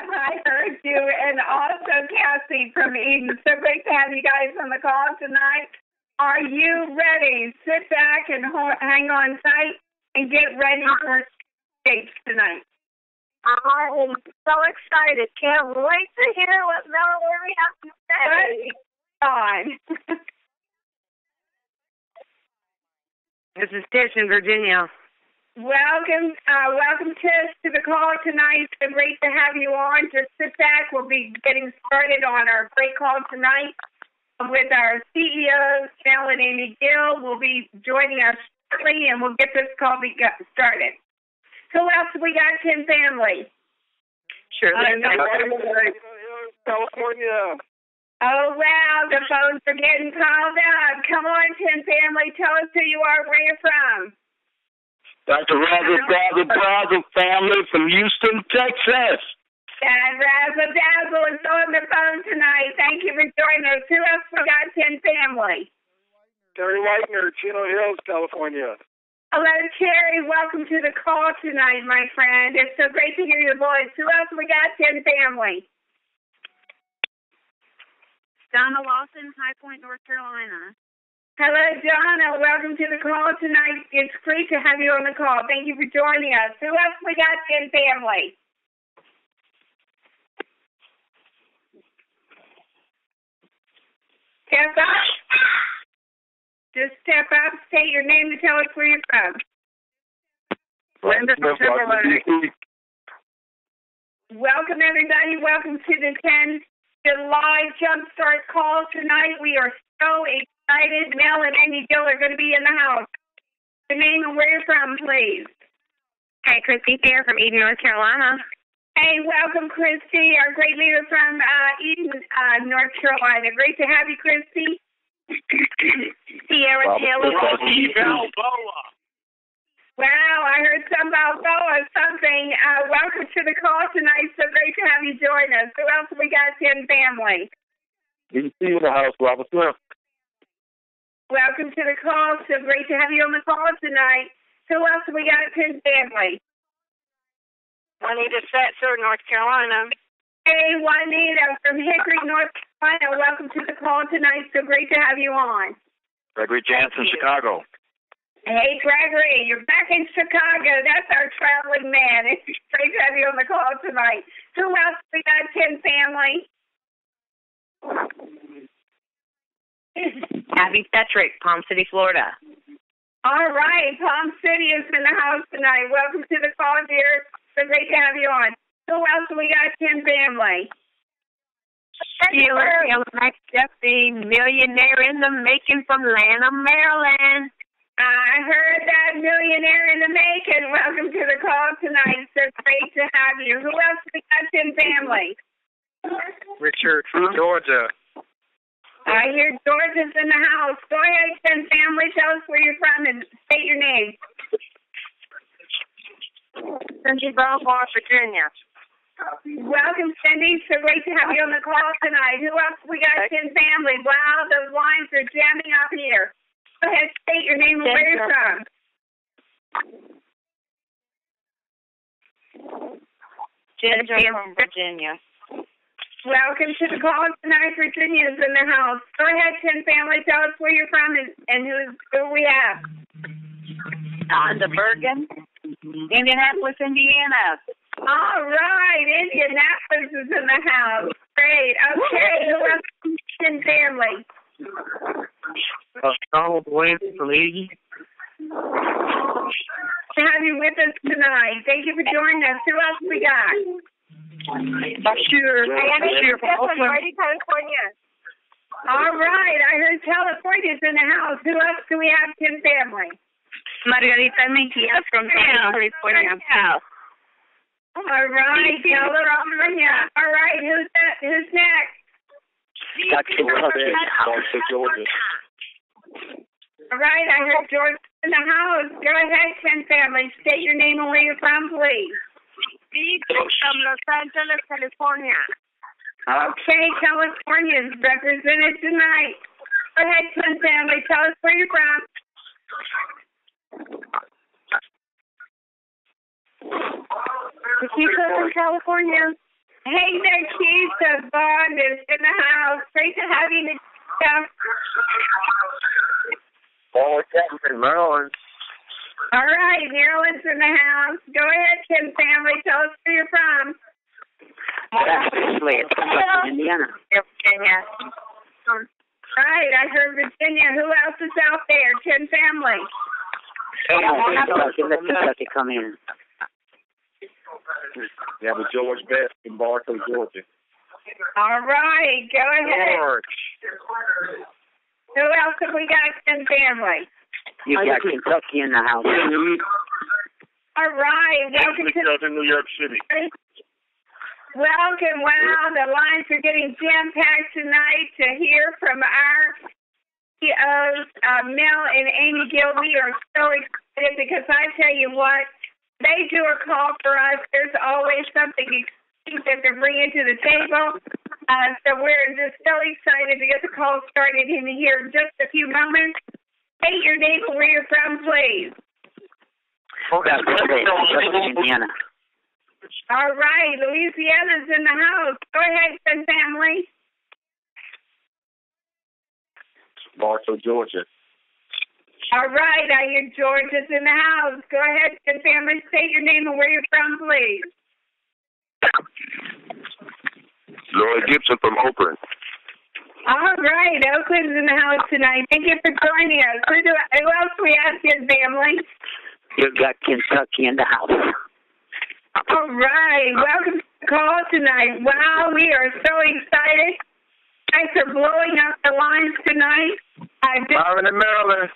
I heard you, and also Cassie from Eden. So great to have you guys on the call tonight. Are you ready? Sit back and hang on tight and get ready for dates tonight. I am so excited. Can't wait to hear what Melanie has to say. On. This is Tish in Virginia. Welcome, Tish, to the call tonight. So great to have you on. Just sit back. We'll be getting started on our great call tonight with our CEO, Mel and Amy Gill. Will be joining us shortly, and we'll get this call started. Who else have we got? Tim family. Sure. California. Oh, wow, the phones are getting called up. Come on, Tim family. Tell us who you are, where you're from. Dr. Razzle family from Houston, Texas. And Razzle Dazzle is on the phone tonight. Thank you for joining us. Who else we got, Tim family? Terry Whitener, Chino Hills, California. Hello, Terry. Welcome to the call tonight, my friend. It's so great to hear your voice. Who else we got, Tim family? Donna Lawson, High Point, North Carolina. Hello, Donna. Welcome to the call tonight. It's great to have you on the call. Thank you for joining us. Who else we got, Tim family? Step up. Just step up. State your name and tell us where you're from. Linda from Timberlake. Welcome, everybody. Welcome to the 10 July Jumpstart call tonight. We are so excited. Mel and Amy Gill are going to be in the house. Your name and where you're from, please. Hey, Christy here from Eden, North Carolina. Hey, welcome, Christy, our great leader from Eden, North Carolina. Great to have you, Christy. Sierra Taylor. Balboa. Wow, I heard some Balboa something. Welcome to the call tonight. So great to have you join us. Who else have we got, Tim family? DC in the house, Robert Smith. Welcome to the call. So great to have you on the call tonight. Who else have we got, Tim family? Juanita Setzer, North Carolina. Hey, Juanita from Hickory, North Carolina. Welcome to the call tonight. So great to have you on. Gregory Jansen, Chicago. Hey, Gregory, you're back in Chicago. That's our traveling man. It's great to have you on the call tonight. Who else we got, Tim family? Abby Petrick, Palm City, Florida. All right, Palm City is in the house tonight. Welcome to the call, dear. So great to have you on. Who else we got, Tim family? Sheila McDuffie, millionaire in the making from Lanham, Maryland. I heard that, millionaire in the making. Welcome to the call tonight. So great to have you. Who else we got, Tim family? Richard from Georgia. I hear Georgia's in the house. Go ahead, Tim family. Tell us where you're from and state your name. Cindy Belmore, Virginia. Welcome, Cindy. So great to have you on the call tonight. Who else we got, Tim family? Wow, those lines are jamming up here. Go ahead, state your name and where you're from. Ginger from Virginia. Welcome to the call tonight. Virginia's in the house. Go ahead, Tim family. Tell us where you're from and who we have. Donda Bergen, Indianapolis, Indiana. All right, Indianapolis is in the house. Great. Okay, who else? Tim family. Donald Wayne from Eden. To have you with us tonight. Thank you for joining us. Who else we got? Bashir from Oakland, California. All right, I heard California's in the house. Who else do we have, Tim family? Margarita Mejia from California. All right, California. All right, who's next? Dr. Robert, Georgia. All right, I heard George in the house. Go ahead, Tim family. State your name and where you're from, please. Steve from Los Angeles, California. Okay, California is represented tonight. Go ahead, Tim family. Tell us where you're from. Chico from California. Hey, Nikita, Bond is in the house. Great to have you, Nikita. Oh, Captain Maryland. All right, Maryland's in the house. Go ahead, Kim family. Tell us where you're from. Indiana. Virginia. Right, I heard Virginia. Who else is out there? Kim family. Kentucky, come in. Yeah, but George Best in Bartow, Georgia. All right, go ahead. George. Who else have we got in family? You got Kentucky in the house. All right, welcome to New York City. Welcome. Wow, the lines are getting jam-packed tonight to hear from our CEOs, Mel and Amy Gill. We are so excited because I tell you what, they do a call for us. There's always something exciting that they're bringing to the table. So we're just so excited to get the call started in here in just a few moments. State your name and where you're from, please. Indiana. All right, Louisiana's in the house. Go ahead, Sun family. Bartow, Georgia. All right, I hear Georgia's in the house. Go ahead, Sun family. State your name and where you're from, please. Lloyd Gibson from Oakland. All right, Oakland's in the house tonight. Thank you for joining us. Who else do we have here, family? You've got Kentucky in the house. All right, welcome to the call tonight. Wow, we are so excited. Thanks for blowing up the lines tonight. Marvin in Maryland.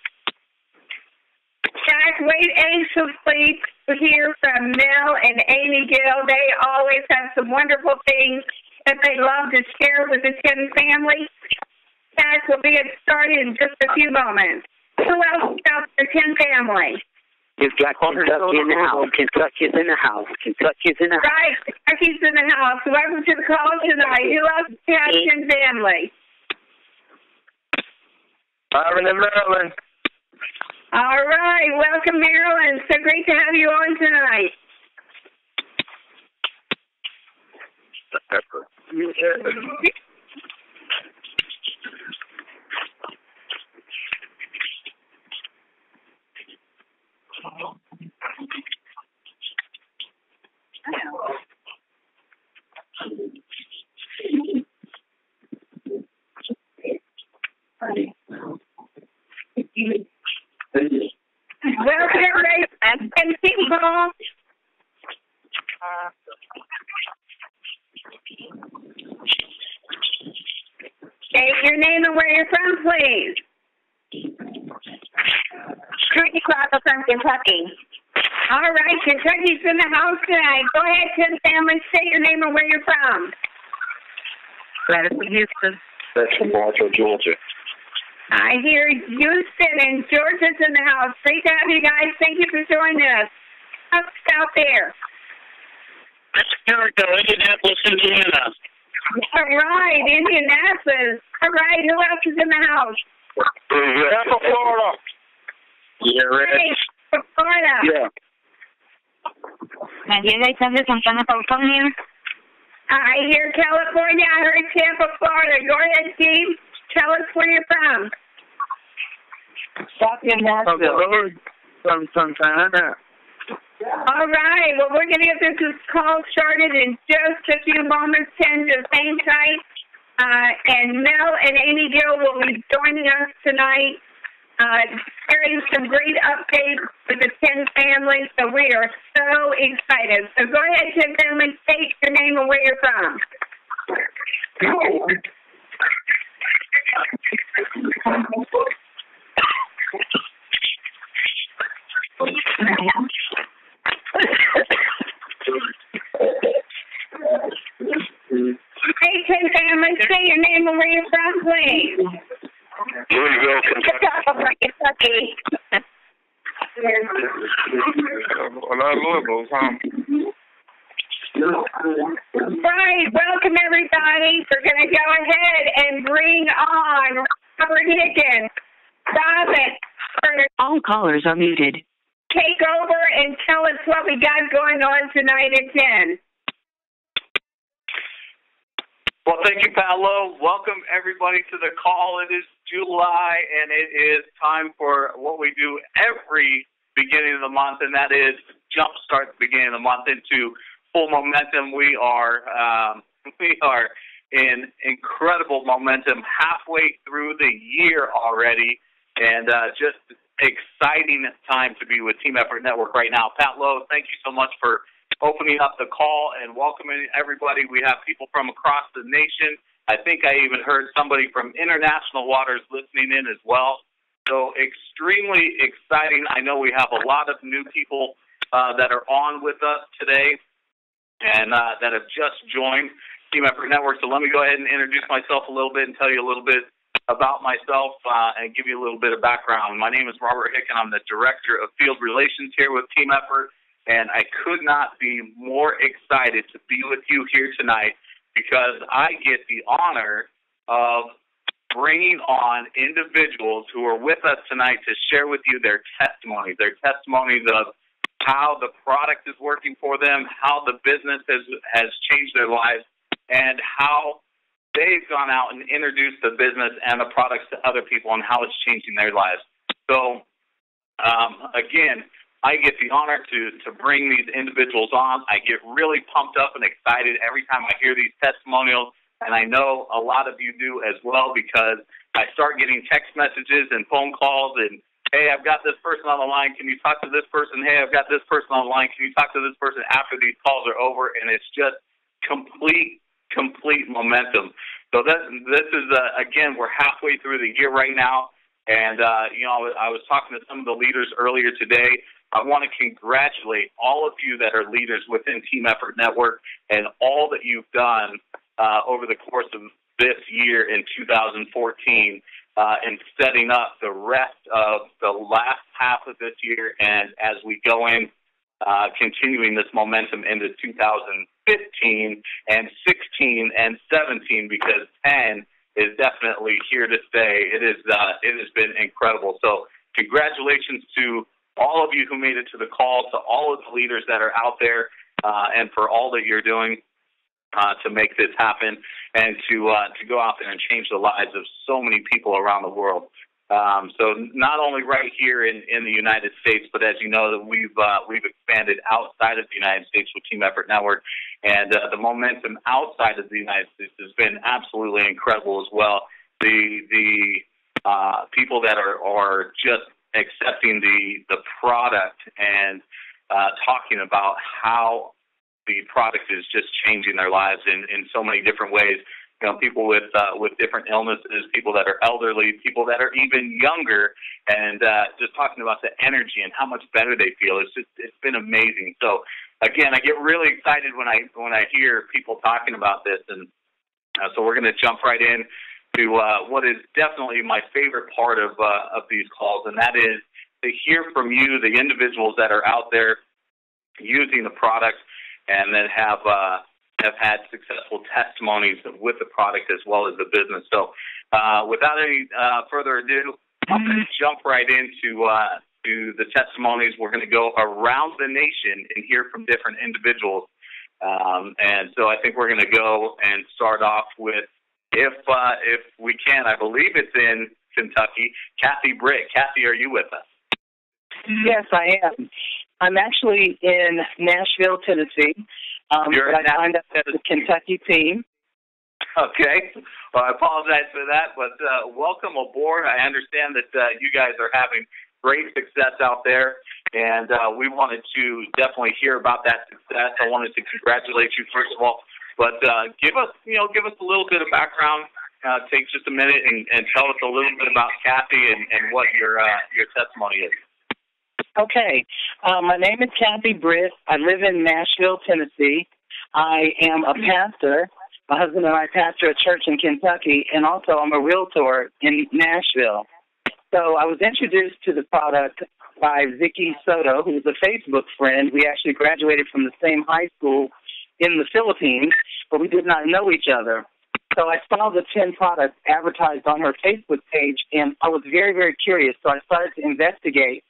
Jack, wait anxiously to hear from Mel and Amy Gill. They always have some wonderful things that they love to share with the Tim family. Jack will be started in just a few moments. Who else is out the Tim family? You've got Kentucky in the house. Kentucky's in the house. Kentucky's in the house. Right, Kentucky's in the house. Welcome to the call tonight. Who else has Tim family? Marvin in Maryland. All right, welcome, Maryland. So great to have you on tonight. Welcome, everybody. And people. State your name and where you're from, please. Trudy Crocker from Kentucky. All right, Kentucky's in the house tonight. Go ahead, Tim family. State your name and where you're from. Gladys from Houston. That's from Bartow, Georgia. I hear Houston and Georgia's in the house. Great to have you guys. Thank you for joining us. What's out there? That's Jericho, Indianapolis, Indiana. All right, Indianapolis. All right, who else is in the house? Tampa, Florida. Yeah, Hey, Florida. Yeah. Santana, California. I hear California. I heard Tampa, Florida. Go ahead, Steve. Tell us where you're from. From Santana. All right. Well, we're going to get this call started in just a few moments. 10 to hang tight. And Mel and Amy Gill will be joining us tonight, sharing some great updates with the 10 families. So we are so excited. So go ahead, 10 families. State your name and where you're from. Hey, 10 families, say your name and where you're from, please. Louisville, Kentucky. A lot of Louisville, huh? Right, welcome everybody. We're going to go ahead and bring on Robert Higgins. Robert, All callers are muted. take over and tell us what we got going on tonight at 10. Well, thank you, Paolo. Welcome, everybody, to the call. It is July, and it is time for what we do every beginning of the month, and that is jumpstart the beginning of the month into full momentum. We are in incredible momentum halfway through the year already, and just exciting time to be with Team Effort Network right now. Pat Lowe, thank you so much for opening up the call and welcoming everybody. We have people from across the nation. I think I even heard somebody from international waters listening in as well. So extremely exciting. I know we have a lot of new people that are on with us today and that have just joined Team Effort Network. So let me go ahead and introduce myself a little bit and tell you a little bit about myself and give you a little bit of background. My name is Robert Hicken. I'm the Director of Field Relations here with Team Effort, and I could not be more excited to be with you here tonight because I get the honor of bringing on individuals who are with us tonight to share with you their testimonies of how the product is working for them, how the business has changed their lives, and how they've gone out and introduced the business and the products to other people and how it's changing their lives. So, again, I get the honor to bring these individuals on. I get really pumped up and excited every time I hear these testimonials, and I know a lot of you do as well because I start getting text messages and phone calls and, hey, I've got this person on the line. Can you talk to this person? Hey, I've got this person on the line. Can you talk to this person after these calls are over? And it's just complete momentum. So this is, again, we're halfway through the year right now. And, I was talking to some of the leaders earlier today. I want to congratulate all of you that are leaders within Team Effort Network and all that you've done over the course of this year in 2014 in setting up the rest of the last half of this year and as we go in, continuing this momentum into 2015 and 16 and 17 because 10 is definitely here to stay. It has been incredible. So congratulations to all of you who made it to the call, to all of the leaders that are out there, and for all that you're doing to make this happen and to go out there and change the lives of so many people around the world. So not only right here in the United States, but as you know, that we've expanded outside of the United States with Team Effort Network, and the momentum outside of the United States has been absolutely incredible as well. The people that are just accepting the product and talking about how the product is just changing their lives in so many different ways. You know, people with different illnesses, people that are elderly, people that are even younger, and just talking about the energy and how much better they feel. It's been amazing. So again, I get really excited when I hear people talking about this, and so we're going to jump right in to what is definitely my favorite part of these calls, and that is to hear from you, the individuals that are out there using the product and that have had successful testimonies with the product as well as the business. So without any further ado, I'm going to jump right into to the testimonies. We're going to go around the nation and hear from different individuals. And so I think we're going to go and start off with, if we can, I believe it's in Kentucky, Kathy Britt. Kathy, are you with us? Yes, I am. I'm actually in Nashville, Tennessee. But I signed up as a Kentucky team. Okay. Well, I apologize for that, but welcome aboard. I understand that you guys are having great success out there, and we wanted to definitely hear about that success. I wanted to congratulate you, first of all, but give us a little bit of background. Take just a minute and tell us a little bit about Kathy and what your testimony is. Okay. My name is Kathy Britt. I live in Nashville, Tennessee. I am a pastor. My husband and I pastor a church in Kentucky, and also I'm a realtor in Nashville. So I was introduced to the product by Vicky Soto, who is a Facebook friend. We actually graduated from the same high school in the Philippines, but we did not know each other. So I saw the 10 products advertised on her Facebook page, and I was very, very curious. So I started to investigate.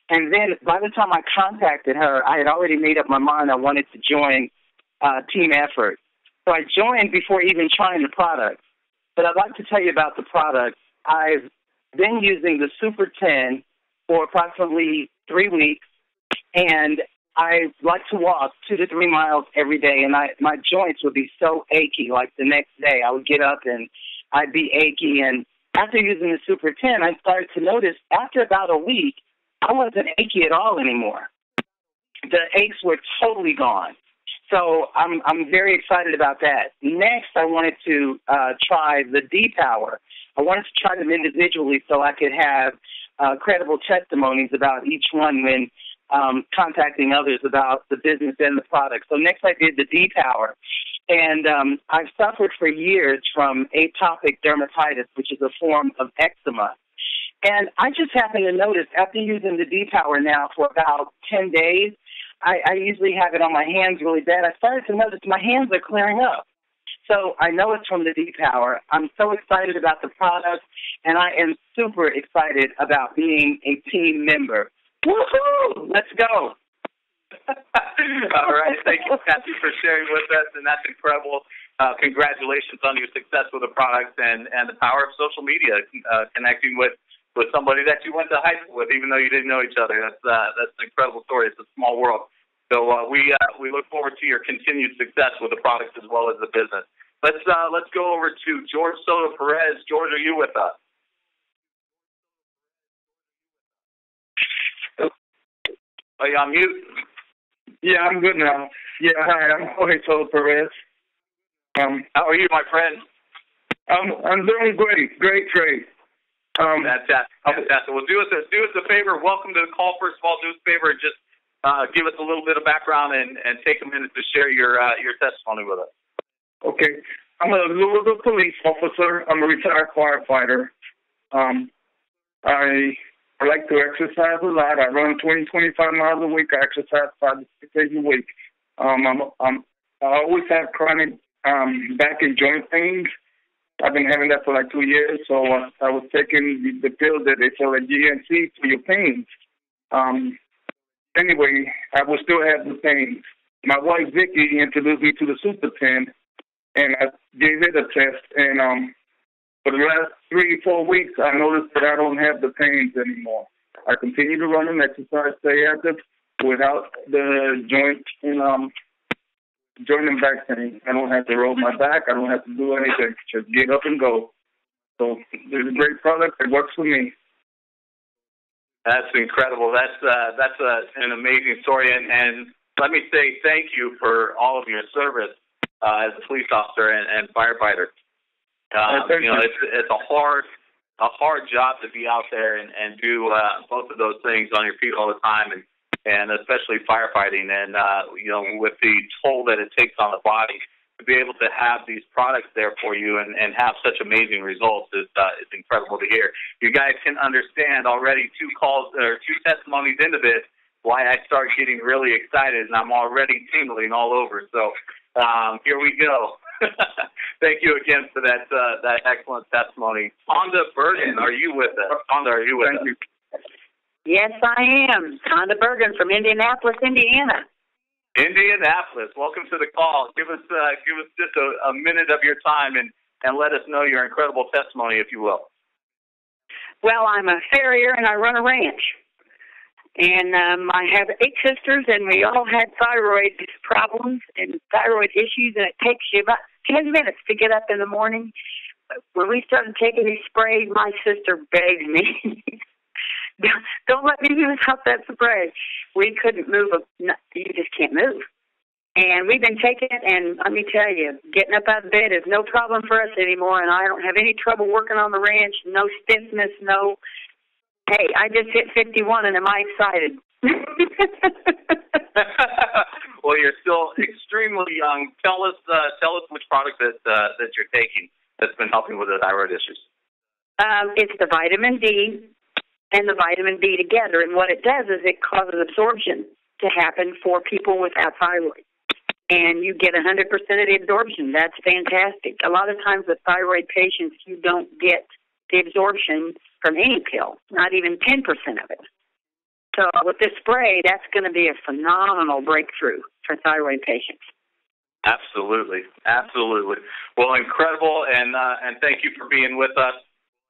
And then by the time I contacted her, I had already made up my mind I wanted to join Team Effort. So I joined before even trying the product. But I'd like to tell you about the product. I've been using the Super 10 for approximately 3 weeks, and I like to walk 2 to 3 miles every day, and my joints would be so achy. Like the next day, I would get up and I'd be achy. And after using the Super 10, I started to notice after about a week, I wasn't achy at all anymore. The aches were totally gone. So I'm very excited about that. Next, I wanted to try the D-Power. I wanted to try them individually so I could have credible testimonies about each one when contacting others about the business and the product. So next I did the D-Power. And I've suffered for years from atopic dermatitis, which is a form of eczema. And I just happened to notice after using the D-Power now for about 10 days, I usually have it on my hands really bad. I started to notice my hands are clearing up. So I know it's from the D-Power. I'm so excited about the product, and I am super excited about being a team member. Woohoo! Let's go. All right. Thank you, Kathy, for sharing with us, and that's incredible. Congratulations on your success with the product and the power of social media, connecting with somebody that you went to high school with, even though you didn't know each other. That's an incredible story. It's a small world. So we look forward to your continued success with the product as well as the business. Let's go over to George Soto Perez. George, are you with us? Are you on mute? Yeah, I'm good now. Yeah, hi, I'm Jorge Soto Perez. How are you, my friend? I'm doing great trade. Fantastic. Well, do us a favor. Welcome to the call. First of all, do us a favor and just give us a little bit of background and take a minute to share your testimony with us. Okay. I'm a Louisville police officer. I'm a retired firefighter. I like to exercise a lot. I run 20, 25 miles a week. I exercise 5 to 6 days a week. I always have chronic back and joint pains. I've been having that for like 2 years, so I was taking the pill that they sell at GNC for your pains. Anyway, I will still have the pains. My wife, Vicky, introduced me to the Super 10, and I gave it a test, and for the last 3-4 weeks, I noticed that I don't have the pains anymore. I continue to run and exercise, stay active without the joint and back pain. I don't have to roll my back. I don't have to do anything. Just get up and go. So it's a great product. It works for me. That's incredible. That's an amazing story. And let me say thank you for all of your service as a police officer and firefighter. It's a hard job to be out there and do both of those things on your feet all the time, and especially firefighting. And with the toll that it takes on the body, to be able to have these products there for you and have such amazing results is incredible to hear. You guys can understand already 2 testimonies into this why I start getting really excited, and I'm already tingling all over. So here we go. Thank you again for that excellent testimony. Honda Bergen, are you with us? Honda, are you with us? Thank you. Yes, I am. Honda Bergen from Indianapolis, Indiana. Indianapolis, welcome to the call. Give us just a minute of your time and let us know your incredible testimony, if you will. Well, I'm a farrier and I run a ranch. And I have 8 sisters, and we all had thyroid problems and thyroid issues, and it takes you about 10 minutes to get up in the morning. When we started taking these sprays, my sister begged me, don't let me use up that spray. We couldn't move. You just can't move. And we've been taking it, and let me tell you, getting up out of bed is no problem for us anymore, and I don't have any trouble working on the ranch, no stiffness, no... Hey, I just hit 51, and am I excited? Well, you're still extremely young. Tell us which product that you're taking that's been helping with the thyroid issues. It's the vitamin D and the vitamin B together, and what it does is it causes absorption to happen for people without thyroid, and you get 100% of the absorption. That's fantastic. A lot of times with thyroid patients, you don't get the absorption from any pill, not even 10% of it. So with this spray, that's going to be a phenomenal breakthrough for thyroid patients. Absolutely. Well, incredible, and thank you for being with us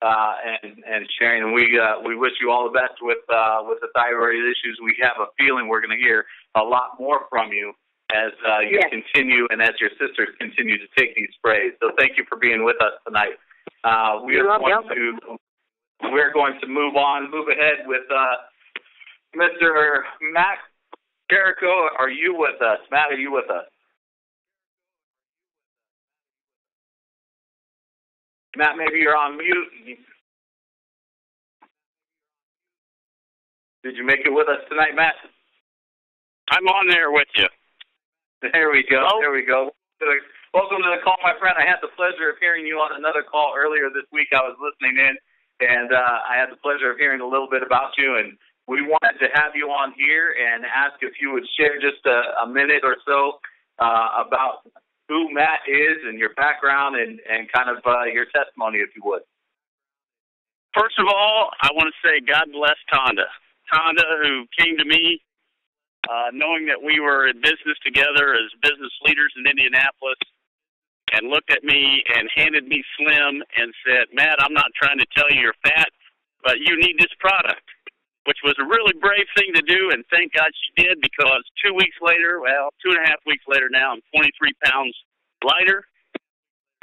and sharing. And we wish you all the best with the thyroid issues. We have a feeling we're going to hear a lot more from you as you continue and as your sisters continue to take these sprays. So thank you for being with us tonight. We're going to move ahead with Mr. Matt Jericho. Are you with us? Matt, are you with us? Matt, maybe you're on mute. Did you make it with us tonight, Matt? I'm on there with you. There we go. Hello? There we go. Welcome to the call, my friend. I had the pleasure of hearing you on another call earlier this week. I was listening in, and I had the pleasure of hearing a little bit about you, and we wanted to have you on here and ask if you would share just a minute or so about who Matt is and your background and kind of your testimony, if you would. First of all, I want to say God bless Tonda. Tonda, who came to me knowing that we were in business together as business leaders in Indianapolis and looked at me and handed me Slim and said, Matt, I'm not trying to tell you you're fat, but you need this product, which was a really brave thing to do, and thank God she did, because 2 weeks later, 2.5 weeks later now, I'm 23 pounds lighter.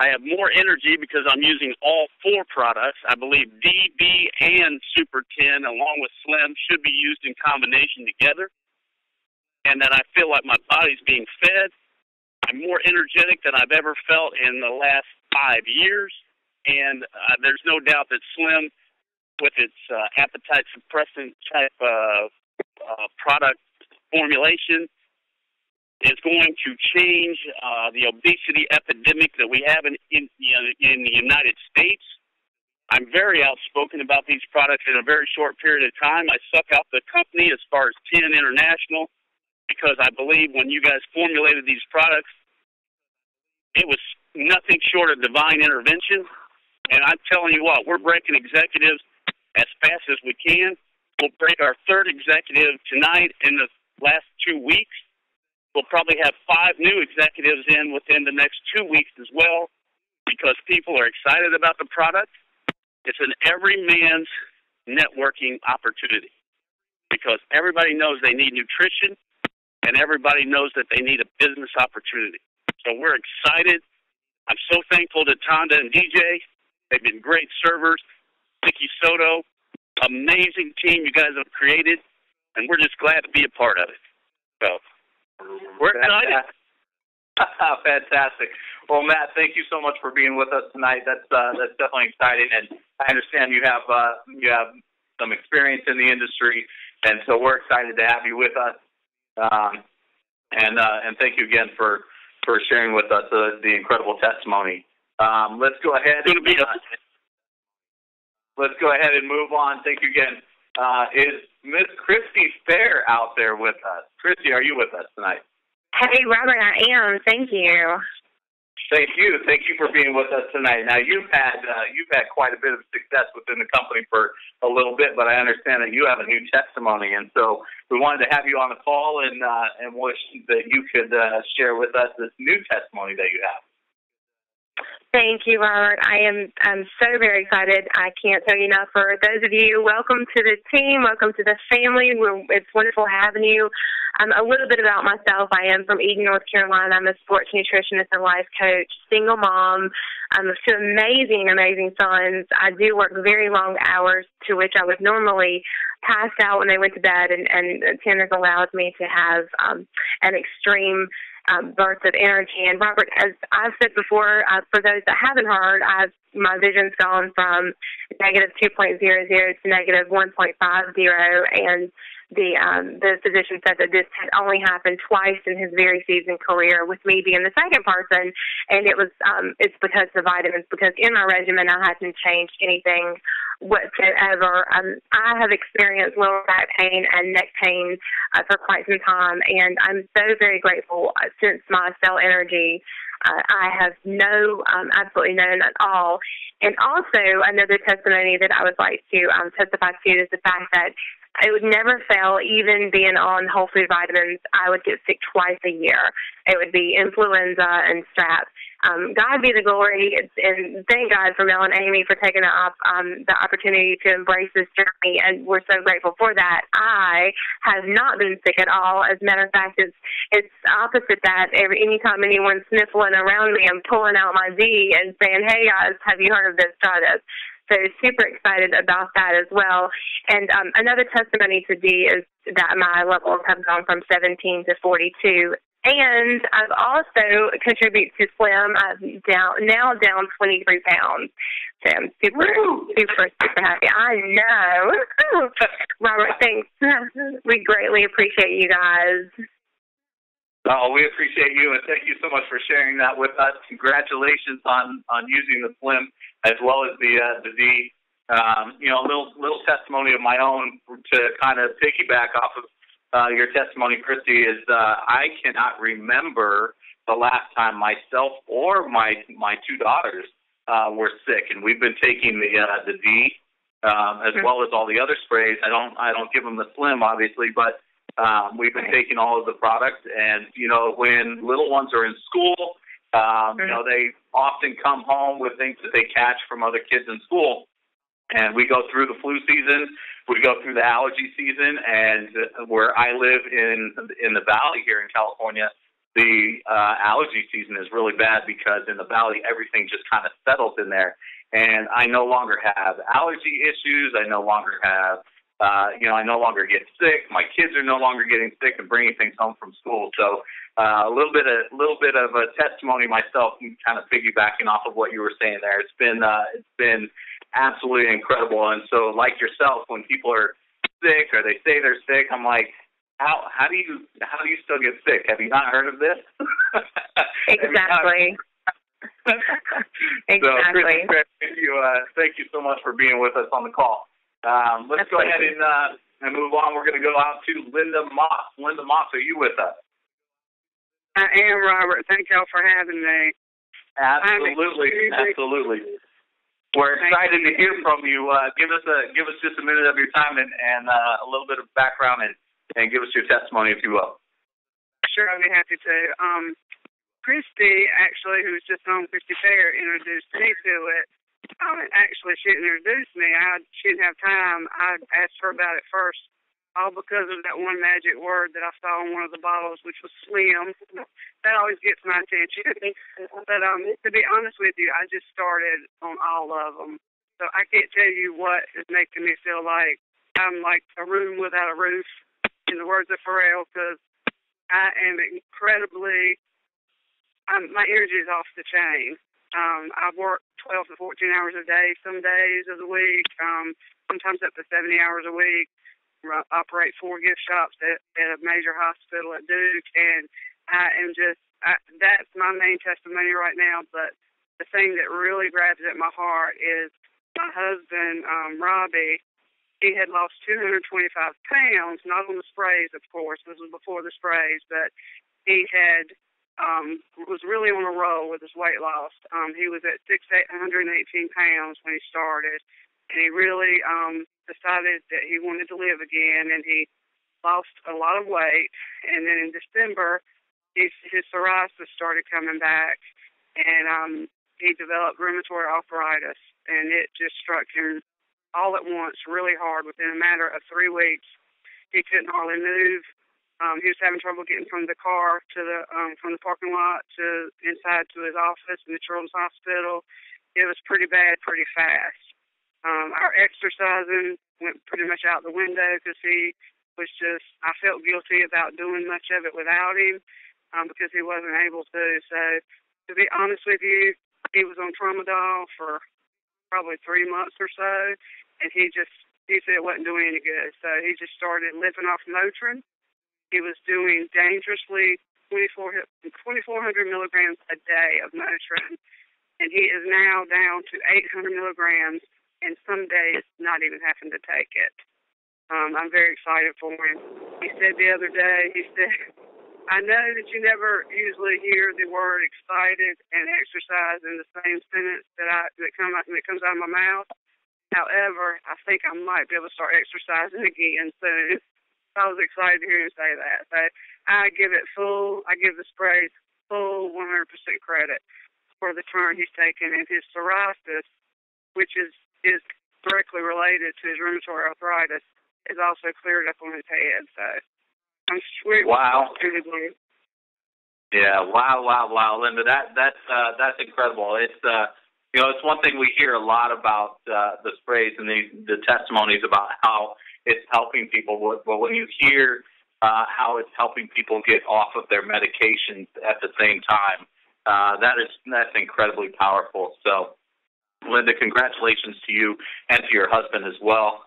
I have more energy because I'm using all 4 products. I believe D, B, and Super 10, along with Slim, should be used in combination together, and that I feel like my body's being fed. I'm more energetic than I've ever felt in the last 5 years, and there's no doubt that Slim, with its appetite suppressant type product formulation, is going to change the obesity epidemic that we have in the United States. I'm very outspoken about these products in a very short period of time. I suck out the company as far as 10 International, because I believe when you guys formulated these products, it was nothing short of divine intervention. And I'm telling you what, we're breaking executives as fast as we can. We'll break our 3rd executive tonight in the last 2 weeks. We'll probably have 5 new executives in within the next 2 weeks as well, because people are excited about the product. It's an every man's networking opportunity, because everybody knows they need nutrition, and everybody knows that they need a business opportunity. So we're excited. I'm so thankful to Tonda and DJ. They've been great servers. Nikki Soto, amazing team you guys have created, and we're just glad to be a part of it. So we're excited. Fantastic. Well, Matt, thank you so much for being with us tonight. That's definitely exciting, and I understand you have some experience in the industry, and so we're excited to have you with us. And thank you again for sharing with us the incredible testimony. Let's go ahead. Let's go ahead and move on. Thank you again. Is Miss Christy Fair out there with us? Christy, are you with us tonight? Hey, Robert, I am. Thank you. Thank you. Thank you for being with us tonight. Now, you've had quite a bit of success within the company for a little bit, but I understand that you have a new testimony, and so we wanted to have you on the call and wish that you could share with us this new testimony that you have. Thank you, Robert. I'm so very excited. I can't tell you enough. For those of you, welcome to the team. Welcome to the family. It's wonderful having you. A little bit about myself. I am from Eden, North Carolina. I'm a sports nutritionist and life coach, single mom. I'm of 2 amazing, amazing sons. I do work very long hours, to which I would normally pass out when they went to bed, and Tim has allowed me to have an extreme burst of energy. And Robert, as I've said before, for those that haven't heard, my vision's gone from negative 2.00 to negative 1.50, and the physician said that this had only happened twice in his very seasoned career, with me being the second person, and it's because of the vitamins, because in my regimen I hadn't changed anything whatsoever. I have experienced lower back pain and neck pain for quite some time, and I'm so very grateful since my cell energy. I have absolutely none at all. And also, another testimony that I would like to testify to is the fact that it would never fail. Even being on whole food vitamins, I would get sick twice a year. It would be influenza and strep. God be the glory, and thank God for Mel and Amy for taking the opportunity to embrace this journey, and we're so grateful for that. I have not been sick at all. As a matter of fact, it's opposite that. Anytime anyone's sniffling around me, I'm pulling out my V and saying, "Hey guys, have you heard of this? Try this." So super excited about that as well. And another testimony to D is that my levels have gone from 17 to 42. And I've also contributed to Slim. I'm now down 23 pounds. So I'm super happy. I know. Robert, thanks. We greatly appreciate you guys. Oh, we appreciate you, and thank you so much for sharing that with us. Congratulations on using the Slim as well as the D. A little testimony of my own to kind of piggyback off of your testimony, Christy, is I cannot remember the last time myself or my two daughters were sick, and we've been taking the D as well as all the other sprays. I don't give them the Slim, obviously, but we've been taking all of the products, and when little ones are in school, they often come home with things that they catch from other kids in school. And we go through the flu season, we go through the allergy season, and where I live in the valley here in California, the allergy season is really bad because in the valley everything just kind of settles in there. And I no longer have allergy issues. I no longer have, I no longer get sick. My kids are no longer getting sick and bringing things home from school. So a little bit of a testimony myself, kind of piggybacking off of what you were saying there. It's been absolutely incredible. And so, like yourself, when people are sick or they say they're sick, I'm like, how do you still get sick? Have you not heard of this? Exactly. Exactly. So, thank you so much for being with us on the call. Let's go ahead and move on. We're going to go out to Linda Moss. Linda Moss, are you with us? I am, Robert. Thank y'all for having me. Absolutely. We're excited to hear from you. Give us just a minute of your time and a little bit of background and give us your testimony, if you will. Sure, I'd be happy to. Christy, actually, who's just on Christy Fair, introduced me to it. Actually, she introduced me. She didn't have time. I asked her about it first, all because of that one magic word that I saw on one of the bottles, which was Slim. That always gets my attention. But to be honest with you, I just started on all of them. So I can't tell you what is making me feel like I'm like a room without a roof, in the words of Pharrell, because I am incredibly, my energy is off the chain. I work 12 to 14 hours a day, some days of the week, sometimes up to 70 hours a week. Operate 4 gift shops at a major hospital at Duke, and I am that's my main testimony right now. But the thing that really grabs at my heart is my husband, Robbie. He had lost 225 pounds, not on the sprays, of course. This was before the sprays, but he had was really on a roll with his weight loss. He was at 118 pounds when he started, and he really decided that he wanted to live again, and he lost a lot of weight. And then in December, his psoriasis started coming back, and he developed rheumatoid arthritis, and it just struck him all at once really hard. Within a matter of 3 weeks, he couldn't hardly move. He was having trouble getting from the car to from the parking lot to inside to his office in the Children's Hospital. It was pretty bad, pretty fast. Our exercising went pretty much out the window because he was I felt guilty about doing much of it without him because he wasn't able to. So, to be honest with you, he was on tramadol for probably 3 months or so, and he said it wasn't doing any good. So he just started living off Motrin. He was doing dangerously 2,400 milligrams a day of Motrin, and he is now down to 800 milligrams, and some days not even having to take it. I'm very excited for him. He said the other day, I know that you never usually hear the word excited and exercise in the same sentence that comes out of my mouth, However, I think I might be able to start exercising again soon. I was excited to hear him say that. So I give the sprays full 100% credit for the turn he's taken, and his psoriasis, which is directly related to his rheumatoid arthritis, is also cleared up on his head. So I'm sweet. Wow. Yeah, wow, Linda, that's incredible. It's it's one thing we hear a lot about the sprays and the testimonies about how it's helping people, but when you hear how it's helping people get off of their medications at the same time, that's incredibly powerful. So, Linda, congratulations to you and to your husband as well.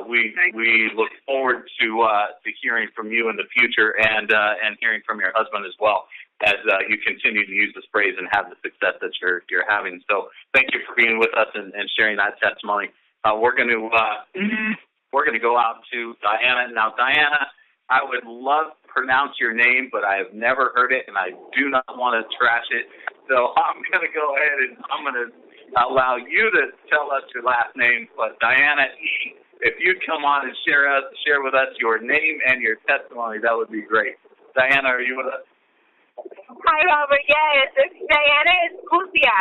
We look forward to hearing from you in the future and hearing from your husband as well as you continue to use the sprays and have the success that you're having. So thank you for being with us and sharing that testimony. We're going to go out to Diana now. Diana, I would love to pronounce your name, but I have never heard it, and I do not want to trash it. So I'm going to go ahead and I'm going to allow you to tell us your last name. But Diana E., if you'd come on and share with us your name and your testimony, that would be great. Diana, are you with us? Hi, Robert. Yes, it's Diana Escutia.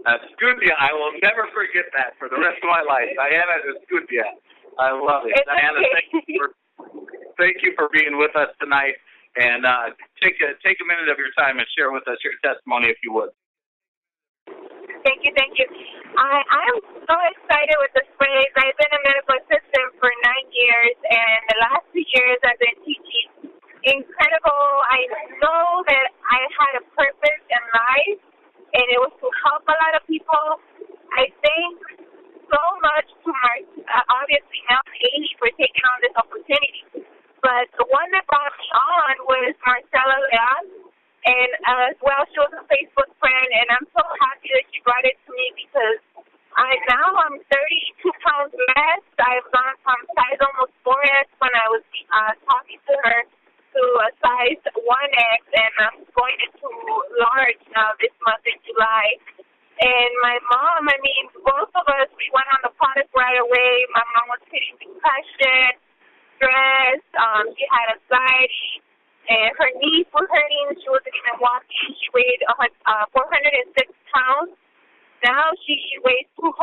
Escutia. I will never forget that for the rest of my life. Diana Escutia. I love it. It's Diana, okay. thank you for being with us tonight. And take a minute of your time and share with us your testimony, if you would. Thank you. I am so excited with the sprays. I've been a medical assistant for 9 years, and the last 2 years I've been teaching. Incredible. I know that I had a purpose in life, and it was to help a lot of people. I thank so much to obviously now Amy for taking on this opportunity. But the one that brought me on was Marcella Leon. And as well, she was a Facebook friend, and I'm so happy that she brought it to me because I'm 32 pounds less. I've gone from size almost 4X when I was talking to her to a size 1X, and I'm going into large now this month in July. And my mom, both of us, we went on the product right away. My mom was hitting depression, stress, she had anxiety. And her knees were hurting. She wasn't even walking. She weighed 406 pounds. Now she weighs 286.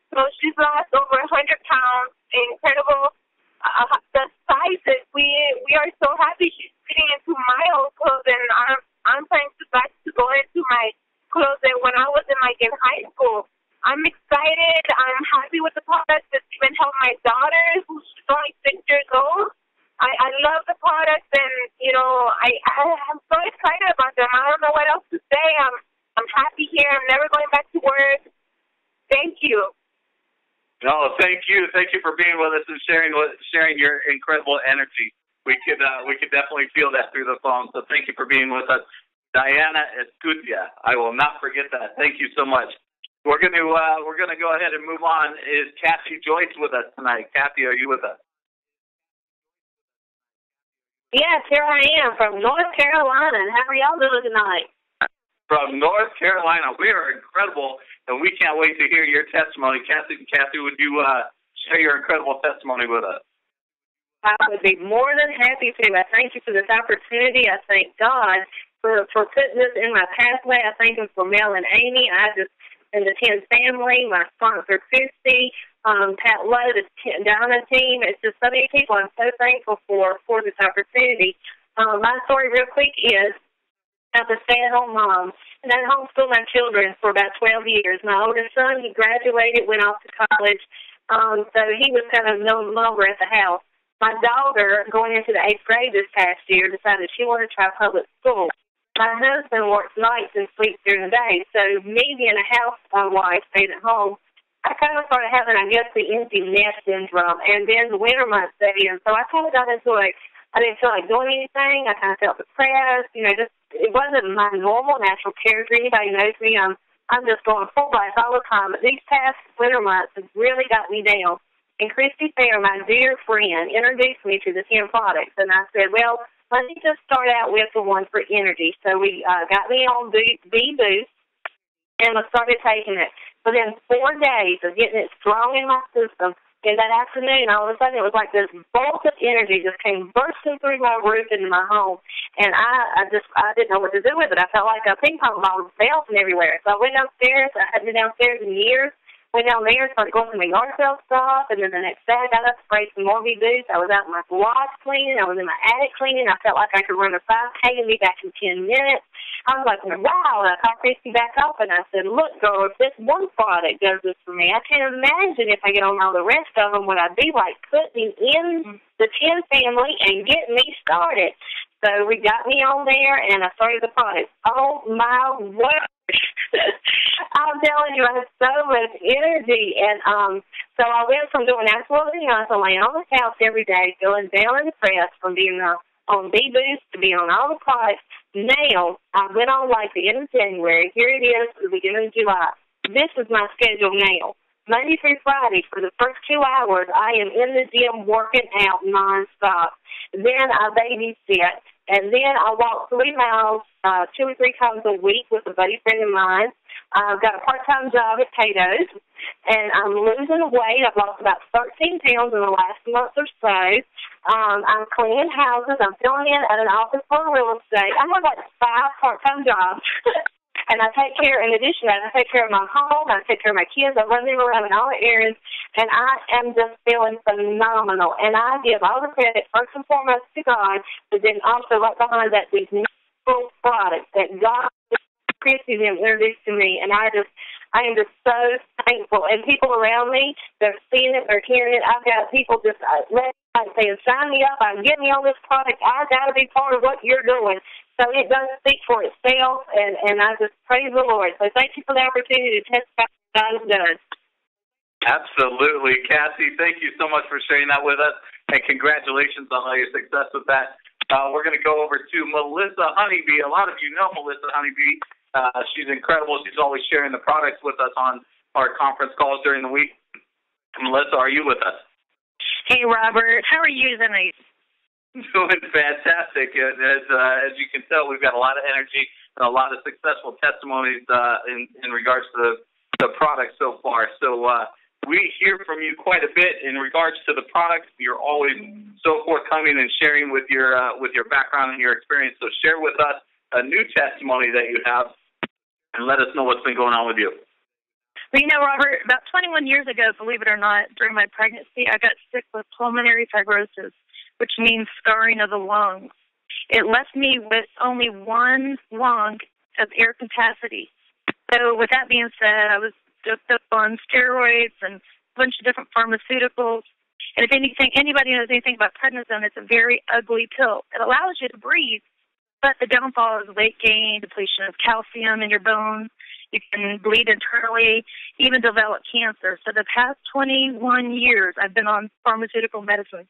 So she's lost over 100 pounds. Incredible. The sizes. We are so happy she's fitting into my old clothes, and I'm trying to go into my closet when I was in high school. I'm excited. I'm happy with the product. It's even helped my daughter, who's only 6 years old. I love the product, and I'm so excited about them. I don't know what else to say. I'm happy here. I'm never going back to work. Thank you. No, thank you. Thank you for being with us and sharing your incredible energy. We could definitely feel that through the phone. So thank you for being with us, Diana Escutia. I will not forget that. Thank you so much. We're going to go ahead and move on. Is Kathy Joyce with us tonight? Kathy, are you with us? Yes, here I am from North Carolina. How are y'all doing tonight? From North Carolina. We are incredible, and we can't wait to hear your testimony. Kathy, would you share your incredible testimony with us? I would be more than happy to. I thank you for this opportunity. I thank God for putting this in my pathway. I thank him for Mel and Amy. And the 10 family, my sponsor, Christy, Pat Lowe, the Donna team. It's just so many people I'm so thankful for this opportunity. My story real quick is I'm a stay-at-home mom, and I homeschooled my children for about 12 years. My oldest son, he graduated, went off to college, so he was kind of no longer at the house. My daughter, going into the 8th grade this past year, decided she wanted to try public school. My husband works nights and sleeps during the day, so me being a housewife, stayed at home, I kind of started having, I guess, the empty nest syndrome. And then the winter months set in, so I kind of got into I didn't feel like doing anything. I kind of felt depressed. It wasn't my normal natural character. Anybody knows me, I'm just going full blast all the time. But these past winter months have really got me down. And Christy Fair, my dear friend, introduced me to the 10 products, and I said, well, let me just start out with the one for energy. So we got me on B Boost, and I started taking it. Within 4 days of getting it strong in my system, in that afternoon, all of a sudden, it was like this bolt of energy just came bursting through my roof into my home. And I didn't know what to do with it. I felt like a ping pong ball was bouncing everywhere. So I went downstairs. I hadn't been downstairs in years. Went down there, started going to my yard sale stuff, and then the next day I got up, sprayed some more boots. I was out in my garage cleaning. I was in my attic cleaning. I felt like I could run a 5K and be back in 10 minutes. I was like, wow. And I called Christy back up, and I said, look, girl, if this one product does this for me, I can't imagine if I get on all the rest of them what I'd be like putting in the 10 family and getting me started. So we got me on there, and I started the product. Oh, my word. I'm telling you, I have so much energy. And so I went from doing absolutely nothing, laying on the couch every day, feeling down and depressed from being on B-Boost to being on all the products. Now, I went on like the end of January. Here it is, the beginning of July. This is my schedule now. Monday through Friday, for the first 2 hours, I am in the gym working out nonstop. Then I babysit, and then I walk 3 miles 2 or 3 times a week with a buddy friend of mine. I've got a part-time job at Pato's, and I'm losing weight. I've lost about 13 pounds in the last month or so. I'm cleaning houses. I'm filling in at an office for real estate. I have like 5 part-time jobs. And I take care, in addition to that, I take care of my home, I take care of my kids, I run them around in all the errands, and I am just feeling phenomenal. And I give all the credit, first and foremost, to God, but then also right behind that, these natural products that God Christy introduced to me, and I am just so thankful. And people around me, they're seeing it, they're hearing it. I've got people just saying, sign me up, get me on this product, I've got to be part of what you're doing. So it does speak for itself, and I just praise the Lord. So thank you for the opportunity to testify what God has done. Absolutely. Cassie, thank you so much for sharing that with us, and congratulations on all your success with that. We're going to go over to Melissa Honeybee. A lot of you know Melissa Honeybee. She's incredible. She's always sharing the products with us on our conference calls during the week. Melissa, are you with us? Hey, Robert. How are you tonight? Doing fantastic. As you can tell, we've got a lot of energy and a lot of successful testimonies in regards to the product so far. So we hear from you quite a bit in regards to the products. You're always so forthcoming and sharing with your background and your experience. So share with us a new testimony that you have and let us know what's been going on with you. Well, you know, Robert, about 21 years ago, believe it or not, during my pregnancy, I got sick with pulmonary fibrosis, which means scarring of the lungs. It left me with only one lung of air capacity. So with that being said, I was doped up on steroids and a bunch of different pharmaceuticals. And if anybody knows anything about prednisone, it's a very ugly pill. It allows you to breathe, but the downfall is weight gain, depletion of calcium in your bones. You can bleed internally, even develop cancer. So the past 21 years, I've been on pharmaceutical medicine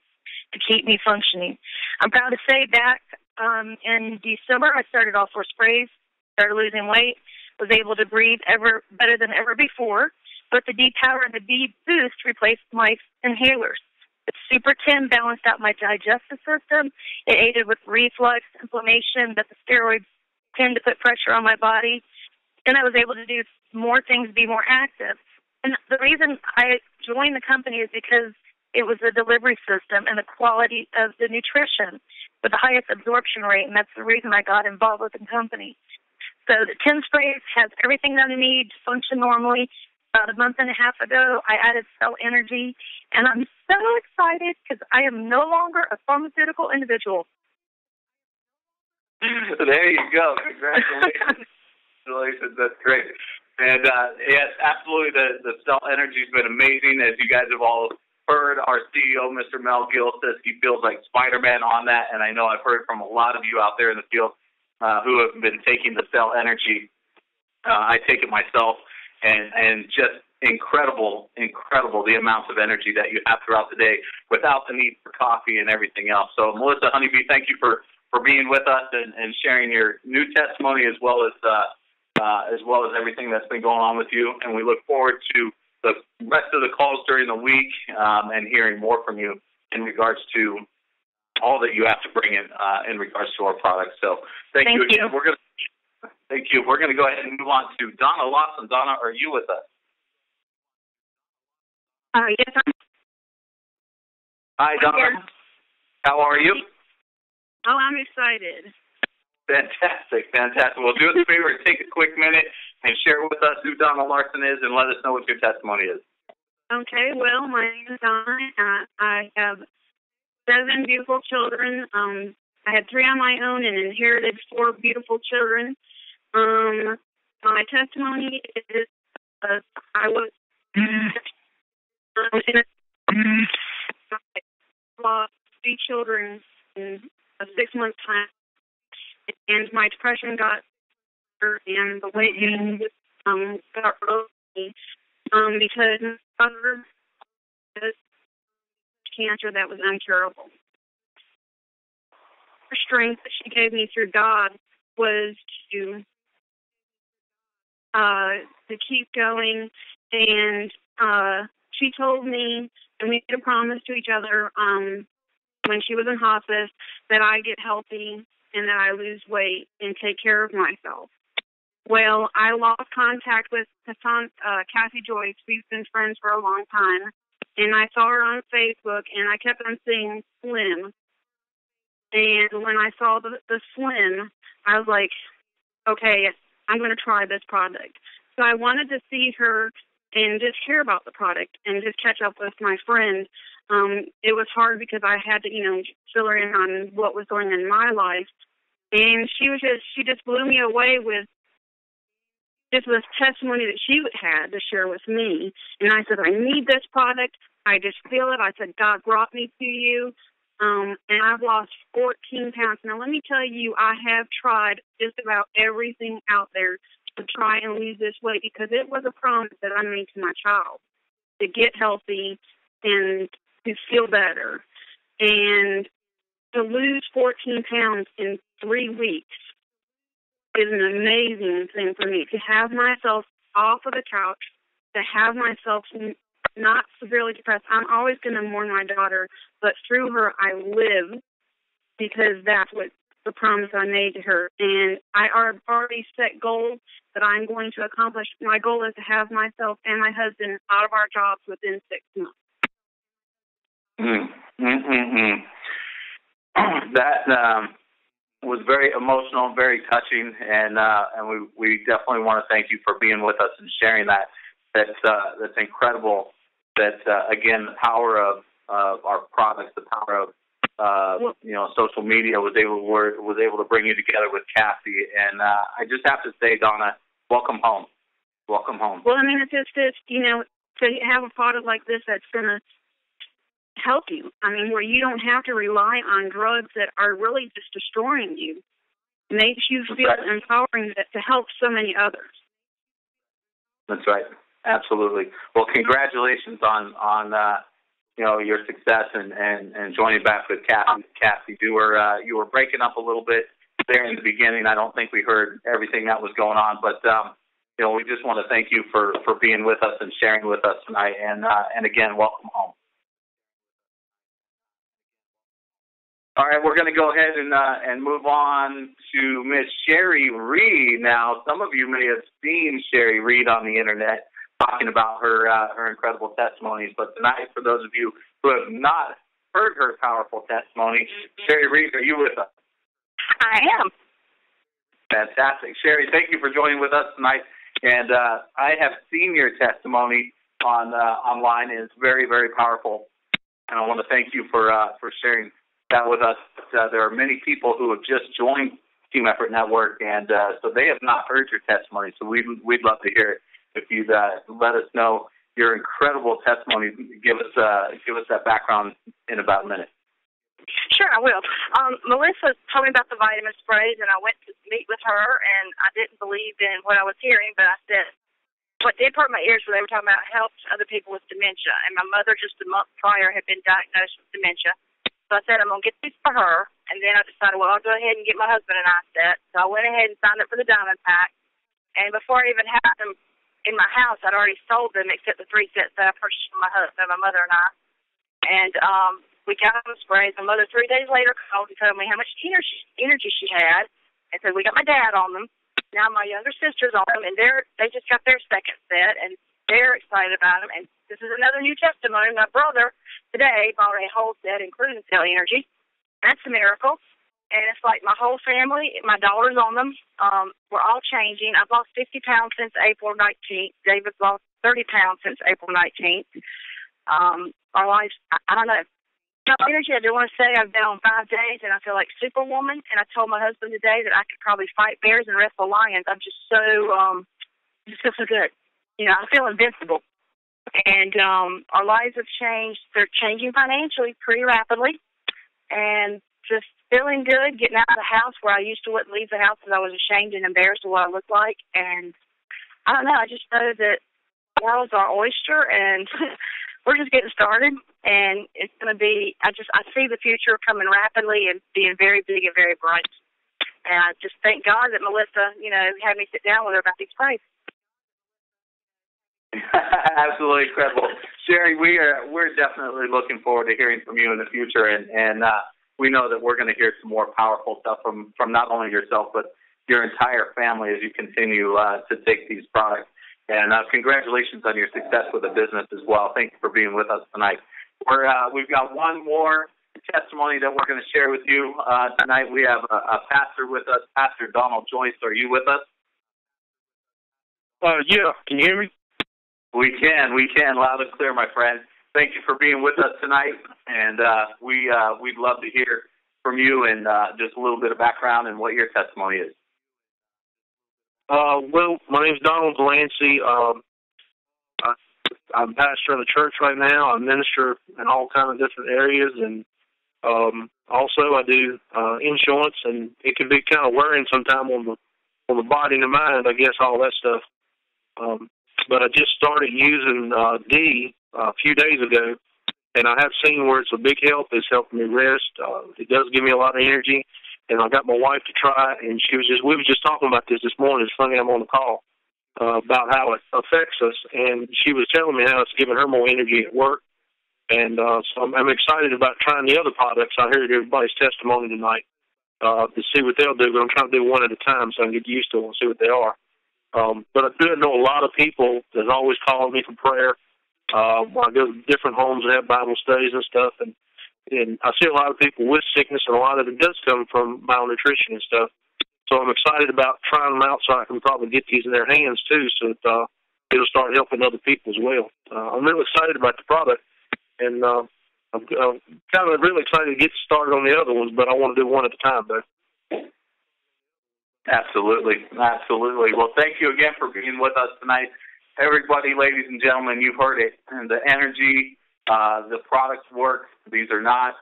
to keep me functioning. I'm proud to say back in December, I started all 4 sprays, started losing weight, was able to breathe better than ever before, but the D-Power and the B-Boost replaced my inhalers. The Super 10 balanced out my digestive system. It aided with reflux, inflammation, that the steroids tend to put pressure on my body. And I was able to do more things, be more active. And the reason I joined the company is because it was the delivery system and the quality of the nutrition with the highest absorption rate, and that's the reason I got involved with the company. So the 10 sprays has everything that I need to function normally. About a month and a half ago, I added Cell Energy, and I'm so excited because I am no longer a pharmaceutical individual. There you go. Congratulations. Congratulations. That's great. And, yes, absolutely, the Cell Energy has been amazing. As you guys have all heard, our CEO, Mr. Mel Gill, says he feels like Spider-Man on that, and I know I've heard from a lot of you out there in the field who have been taking the Cell Energy. I take it myself, and just incredible the amounts of energy that you have throughout the day without the need for coffee and everything else. So, Melissa Honeybee, thank you for being with us and sharing your new testimony as well as everything that's been going on with you. And we look forward to the rest of the calls during the week and hearing more from you in regards to all that you have to bring in regards to our products. So thank you again. Thank you. We're going to go ahead and move on to Donna Lawson. Donna, are you with us? Yes, Hi, Donna. Here. How are you? Oh, I'm excited. Fantastic. Well, do us a favor, take a quick minute and share with us who Donna Larson is and let us know what your testimony is. Okay, well, my name is Donna. I have 7 beautiful children. I had 3 on my own and inherited 4 beautiful children. My testimony is I was lost 3 children in a 6-month time, and my depression got better, and the weight gain got really because my mother had cancer that was incurable. The strength that she gave me through God was to keep going, and she told me, and we made a promise to each other when she was in hospice, that I get healthy and that I lose weight and take care of myself. Well, I lost contact with Kathy Joyce. We've been friends for a long time, and I saw her on Facebook, and I kept on seeing Slim. And when I saw the Slim, I was like, okay, I'm going to try this product. So I wanted to see her and just hear about the product and just catch up with my friend. It was hard because I had to, fill her in on what was going on in my life. And she just blew me away with just this testimony that she had to share with me. And I said, I need this product. I just feel it. I said, God brought me to you. And I've lost 14 pounds. Now, let me tell you, I have tried just about everything out there to try and lose this weight because it was a promise that I made to my child to get healthy and to feel better. And to lose 14 pounds in 3 weeks is an amazing thing for me. To have myself off of the couch, to have myself not severely depressed. I'm always going to mourn my daughter, but through her I live because that's what the promise I made to her. And I already set goals that I'm going to accomplish. My goal is to have myself and my husband out of our jobs within 6 months. That was very emotional, very touching, and we definitely want to thank you for being with us and sharing that. That's incredible. That again, the power of our products, the power of social media was able to bring you together with Kathy. And I just have to say, Donna, welcome home. Welcome home. Well, I mean, it's just to have a product like this that's going to help you. I mean, where you don't have to rely on drugs that are really just destroying you. It makes you feel empowering to help so many others. That's right. Absolutely. Well, congratulations on your success and joining back with Kathy. Kathy, you were breaking up a little bit there in the beginning. I don't think we heard everything that was going on, but we just want to thank you for being with us and sharing with us tonight. And again, welcome home. All right, we're going to go ahead and move on to Miss Sherry Reed. Now, some of you may have seen Sherry Reed on the internet talking about her incredible testimonies, but tonight, for those of you who have not heard her powerful testimony, Sherry Reed, are you with us? I am. Fantastic. Sherry, thank you for joining with us tonight. And I have seen your testimony online, and it's very, very powerful. And I want to thank you for sharing that with us. There are many people who have just joined Team Effort Network, and so they have not heard your testimony. So we'd love to hear it. If you'd let us know your incredible testimony, give us that background in about a minute. Sure, I will. Melissa told me about the vitamin sprays, and I went to meet with her, and I didn't believe in what I was hearing, but I said, what did hurt my ears was they were talking about helps other people with dementia, and my mother just a month prior had been diagnosed with dementia. So I said, I'm going to get these for her, and then I decided, well, I'll go ahead and get my husband and I set. So I went ahead and signed up for the Diamond Pack, and before I even had them in my house, I'd already sold them except the 3 sets that I purchased for my husband, my mother, and I. And we got them sprays. My mother 3 days later called and told me how much energy she had, and said we got my dad on them. now my younger sister's on them, and they just got their second set, and they're excited about them. And this is another new testimony. My brother today bought a whole set, including Cell Energy. That's a miracle. And it's like my whole family, my daughter's on them. We're all changing. I've lost 50 pounds since April 19th. David's lost 30 pounds since April 19th. Our lives, I don't know. Cell Energy, I do want to say I've been on 5 days, and I feel like Superwoman. And I told my husband today that I could probably fight bears and wrestle lions. I'm just so, just feel so good. You know, I feel invincible. And our lives have changed. They're changing financially pretty rapidly. And just feeling good, getting out of the house where I used to wouldn't leave the house because I was ashamed and embarrassed of what I looked like. And I don't know, I just know that the world's our oyster, and we're just getting started. And it's going to be, I see the future coming rapidly and being very big and very bright. And I just thank God that Melissa, you know, had me sit down with her about these praise. Absolutely incredible. Sherry, we're definitely looking forward to hearing from you in the future, and we know that we're going to hear some more powerful stuff from not only yourself, but your entire family as you continue to take these products. And congratulations on your success with the business as well. Thank you for being with us tonight. We've got one more testimony that we're going to share with you tonight. We have a pastor with us, Pastor Donald Joyce. Are you with us? Yeah. Can you hear me? We can, loud and clear, my friend. Thank you for being with us tonight, and we'd love to hear from you and just a little bit of background and what your testimony is. Well, my name's Donald Delancey. I'm pastor of the church right now. I minister in all kinds of different areas, and also I do insurance, and it can be kind of wearing sometimes on the body and the mind, I guess, all that stuff. But I just started using D a few days ago, and I have seen where it's a big help. It's helping me rest. It does give me a lot of energy, and I got my wife to try it, and we were just talking about this morning. It's funny I'm on the call about how it affects us, and she was telling me how it's giving her more energy at work, and so I'm excited about trying the other products. I heard everybody's testimony tonight to see what they'll do, but I'm trying to do one at a time so I can get used to them and see what they are. But I do know a lot of people that's always calling me for prayer. I go to different homes and have Bible studies and stuff, and I see a lot of people with sickness, and a lot of it does come from malnutrition and stuff. So I'm excited about trying them out so I can probably get these in their hands too, so that it'll start helping other people as well. I'm really excited about the product, and I'm kind of really excited to get started on the other ones, but I want to do one at a time, though. Absolutely. Well, thank you again for being with us tonight. Everybody, ladies and gentlemen, you've heard it. And the energy, the products work. These are not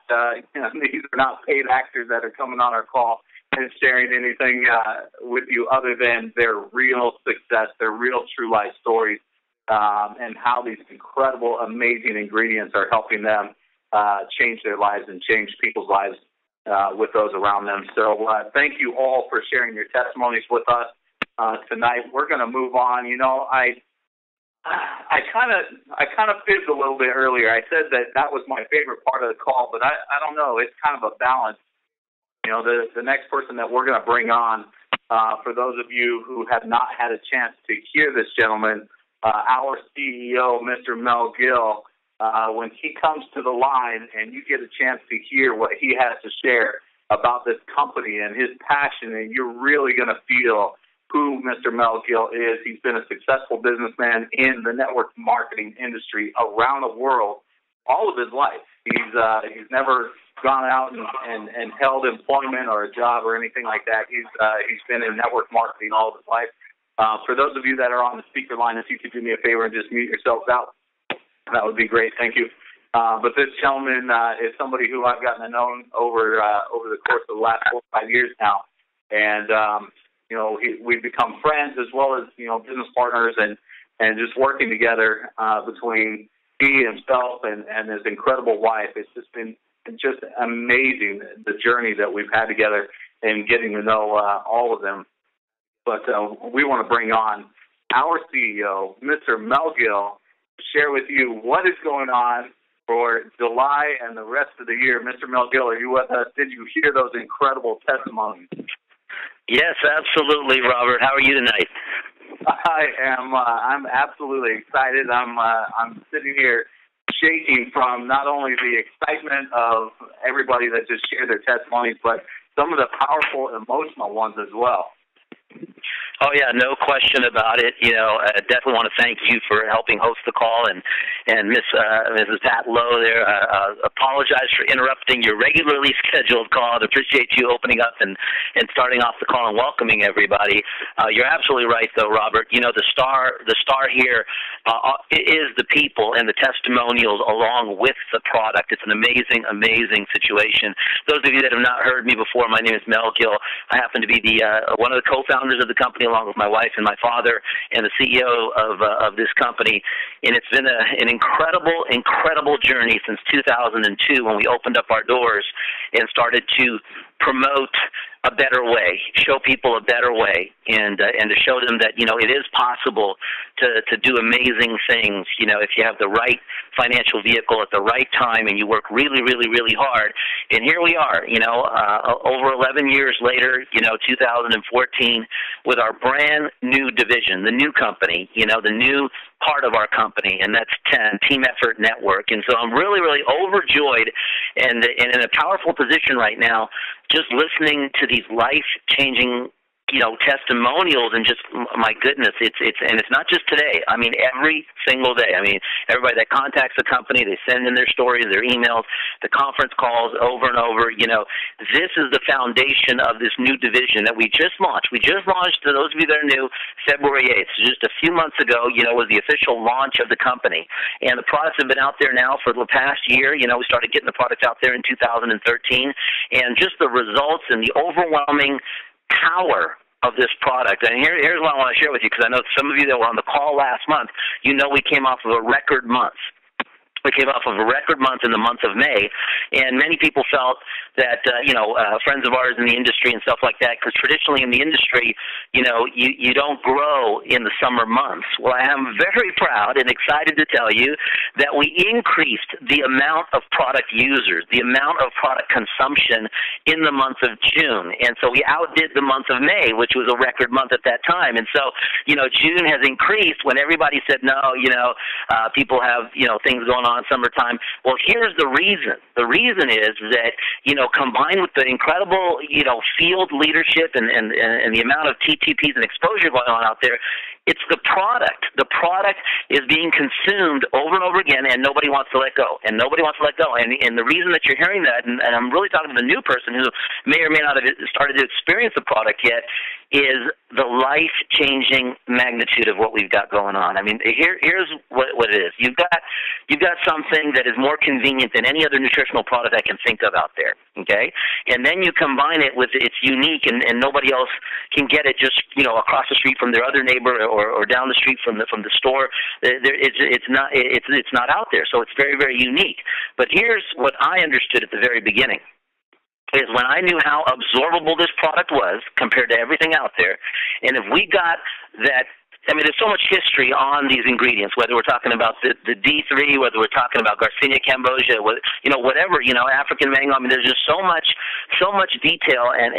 paid actors that are coming on our call and sharing anything with you other than their real success, their real true life stories, and how these incredible, amazing ingredients are helping them change their lives and change people's lives with those around them. So thank you all for sharing your testimonies with us tonight. We're going to move on. You know, I kind of fibbed a little bit earlier. I said that was my favorite part of the call, but I don't know. It's kind of a balance. You know, the next person that we're going to bring on, for those of you who have not had a chance to hear this gentleman, our CEO, Mr. Mel Gill, when he comes to the line and you get a chance to hear what he has to share about this company and his passion, and you're really going to feel who Mr. Mel Gill is. He's been a successful businessman in the network marketing industry around the world all of his life. He's never gone out and held employment or a job or anything like that. He's been in network marketing all of his life. For those of you that are on the speaker line, if you could do me a favor and just mute yourselves out, that would be great. Thank you. But this gentleman is somebody who I've gotten to know over the course of the last 4 or 5 years now, and you know, we've become friends as well as, you know, business partners, and just working together between he himself and his incredible wife. It's just been just amazing, the journey that we've had together and getting to know all of them. But we want to bring on our CEO, Mr. Mel Gill, to share with you what is going on for July and the rest of the year. Mr. Mel Gill, are you with us? Did you hear those incredible testimonies? Yes, absolutely, Robert. How are you tonight? I am. I'm absolutely excited. I'm sitting here shaking from not only the excitement of everybody that just shared their testimonies, but some of the powerful emotional ones as well. Oh, yeah, no question about it. You know, I definitely want to thank you for helping host the call, and Mrs. Pat Lowe there. Apologize for interrupting your regularly scheduled call. I appreciate you opening up and starting off the call and welcoming everybody. You're absolutely right, though, Robert. You know, the star here is the people and the testimonials along with the product. It's an amazing, amazing situation. Those of you that have not heard me before, my name is Mel Gill. I happen to be the one of the co-founders of the company, along with my wife and my father, and the CEO of this company. And it's been an incredible, incredible journey since 2002 when we opened up our doors and started to promote a better way, show people a better way, and to show them that, you know, it is possible to do amazing things, you know, if you have the right financial vehicle at the right time and you work really, really, really hard. And here we are, you know, over 11 years later, you know, 2014, with our brand new division, the new company, you know, the new part of our company, and that's Team Effort Network. And so I'm really, really overjoyed and in a powerful position right now, just listening to these life-changing, you know, testimonials, and just, my goodness, it's not just today. I mean, every single day. I mean, everybody that contacts the company, they send in their stories, their emails, the conference calls over and over. You know, this is the foundation of this new division that we just launched. We just launched, to those of you that are new, February 8th. So just a few months ago, you know, was the official launch of the company. And the products have been out there now for the past year. You know, we started getting the products out there in 2013. And just the results and the overwhelming power of this product. And here's what I want to share with you, because I know some of you that were on the call last month, you know we came off of a record month. We came off of a record month in the month of May, and many people felt that, friends of ours in the industry and stuff like that, because traditionally in the industry, you know, you don't grow in the summer months. Well, I am very proud and excited to tell you that we increased the amount of product users, the amount of product consumption in the month of June. And so we outdid the month of May, which was a record month at that time. And so, you know, June has increased when everybody said, no, you know, people have, you know, things going on summertime. Well, here's the reason. The reason is that, you know, combined with the incredible, you know, field leadership and the amount of TTPs and exposure going on out there, it's the product. The product is being consumed over and over again, and nobody wants to let go. And nobody wants to let go. And the reason that you're hearing that, and I'm really talking to the new person who may or may not have started to experience the product yet, is the life-changing magnitude of what we've got going on. I mean, here's what it is. You've got something that is more convenient than any other nutritional product I can think of out there, okay? And then you combine it with it's unique, and nobody else can get it just, you know, across the street from their other neighbor or down the street from the store. It's not out there, so it's very, very unique. But here's what I understood at the very beginning. Is when I knew how absorbable this product was compared to everything out there, and if we got that, I mean, there's so much history on these ingredients, whether we're talking about the D3, whether we're talking about Garcinia cambogia, you know, whatever, you know, African mango. I mean, there's just so much detail and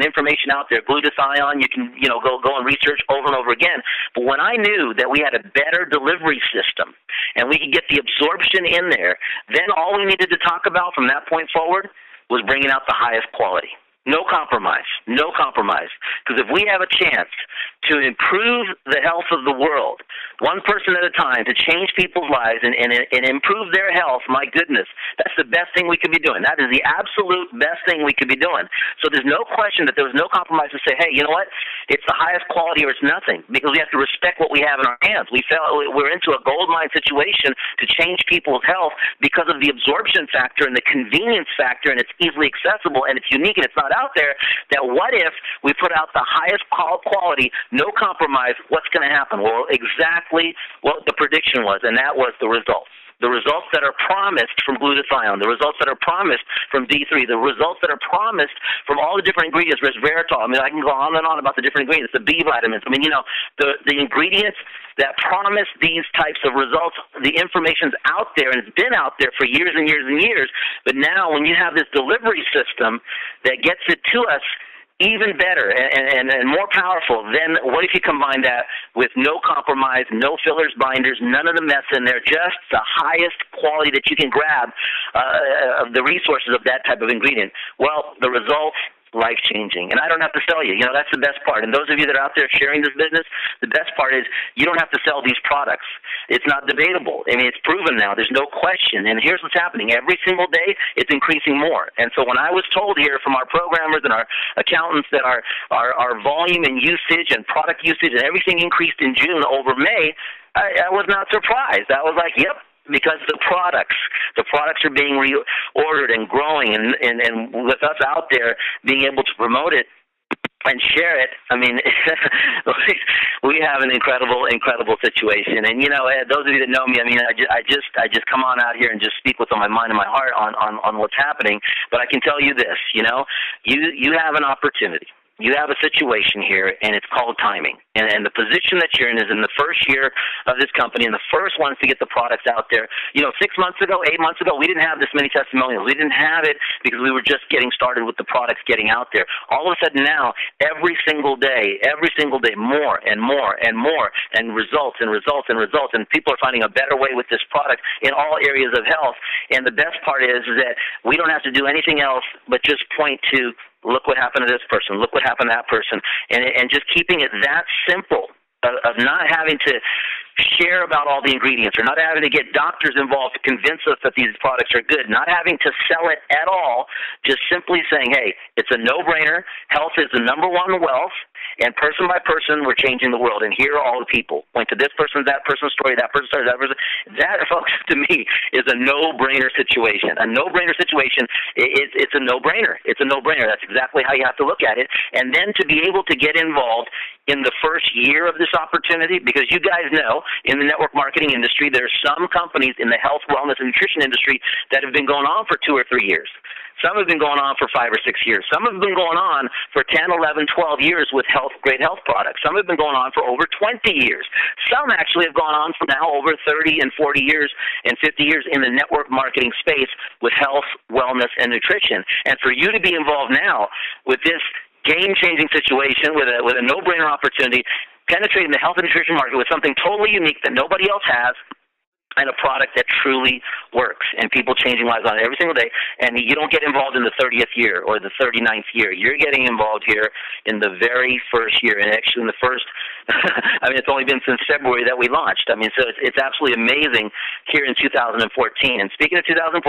information out there. Glutathione, you can, you know, go and research over and over again. But when I knew that we had a better delivery system and we could get the absorption in there, then all we needed to talk about from that point forward was bringing out the highest quality. No compromise. No compromise. Because if we have a chance to improve the health of the world, one person at a time, to change people's lives and improve their health, my goodness, that's the best thing we could be doing. That is the absolute best thing we could be doing. So there's no question that there was no compromise to say, hey, you know what? It's the highest quality or it's nothing, because we have to respect what we have in our hands. We're into a gold mine situation to change people's health because of the absorption factor and the convenience factor, and it's easily accessible and it's unique and it's not out there. That what if we put out the highest quality, no compromise, what's going to happen? Well, exactly what the prediction was, and that was the results. The results that are promised from glutathione, the results that are promised from D3, the results that are promised from all the different ingredients, resveratrol. I mean, I can go on and on about the different ingredients, the B vitamins. I mean, you know, the ingredients that promise these types of results, the information's out there, and it's been out there for years and years and years. But now when you have this delivery system that gets it to us even better and more powerful, then what if you combine that with no compromise, no fillers, binders, none of the mess in there, just the highest quality that you can grab of the resources of that type of ingredient? Well, the results, life-changing. And I don't have to sell you. You know, that's the best part. And those of you that are out there sharing this business, the best part is you don't have to sell these products. It's not debatable. I mean, it's proven now. There's no question. And here's what's happening. Every single day, it's increasing more. And so when I was told here from our programmers and our accountants that our volume and usage and product usage and everything increased in June over May, I was not surprised. I was like, yep. Because the products are being reordered and growing, and with us out there being able to promote it and share it, I mean, we have an incredible situation. And you know, those of you that know me, I mean, I just come on out here and just speak what's on my mind and my heart on what's happening. But I can tell you this, you know, you have an opportunity. You have a situation here, and it's called timing. And the position that you're in is in the first year of this company, and the first ones to get the products out there. You know, 6 months ago, 8 months ago, we didn't have this many testimonials. We didn't have it because we were just getting started with the products getting out there. All of a sudden now, every single day, more and more and more, and results and results and results, and people are finding a better way with this product in all areas of health. And the best part is that we don't have to do anything else but just point to, look what happened to this person, look what happened to that person, and just keeping it that simple of not having to share about all the ingredients or not having to get doctors involved to convince us that these products are good, not having to sell it at all, just simply saying, hey, it's a no-brainer. Health is the number one wealth, and person by person, we're changing the world. And here are all the people. Point to this person, that person's story, that person's story, that person. That, folks, to me, is a no-brainer situation. A no-brainer situation, it's a no-brainer. It's a no-brainer. That's exactly how you have to look at it. And then to be able to get involved in the first year of this opportunity, because you guys know in the network marketing industry, there are some companies in the health, wellness, and nutrition industry that have been going on for 2 or 3 years. Some have been going on for 5 or 6 years. Some have been going on for 10, 11, 12 years with great health products. Some have been going on for over 20 years. Some actually have gone on for now over 30 and 40 years and 50 years in the network marketing space with health, wellness, and nutrition. And for you to be involved now with this game-changing situation, with a no-brainer opportunity, penetrating the health and nutrition market with something totally unique that nobody else has, and a product that truly works, and people changing lives on it every single day. And you don't get involved in the 30th year or the 39th year. You're getting involved here in the very first year, and actually in the first, I mean, it's only been since February that we launched. I mean, so it's absolutely amazing here in 2014. And speaking of 2014,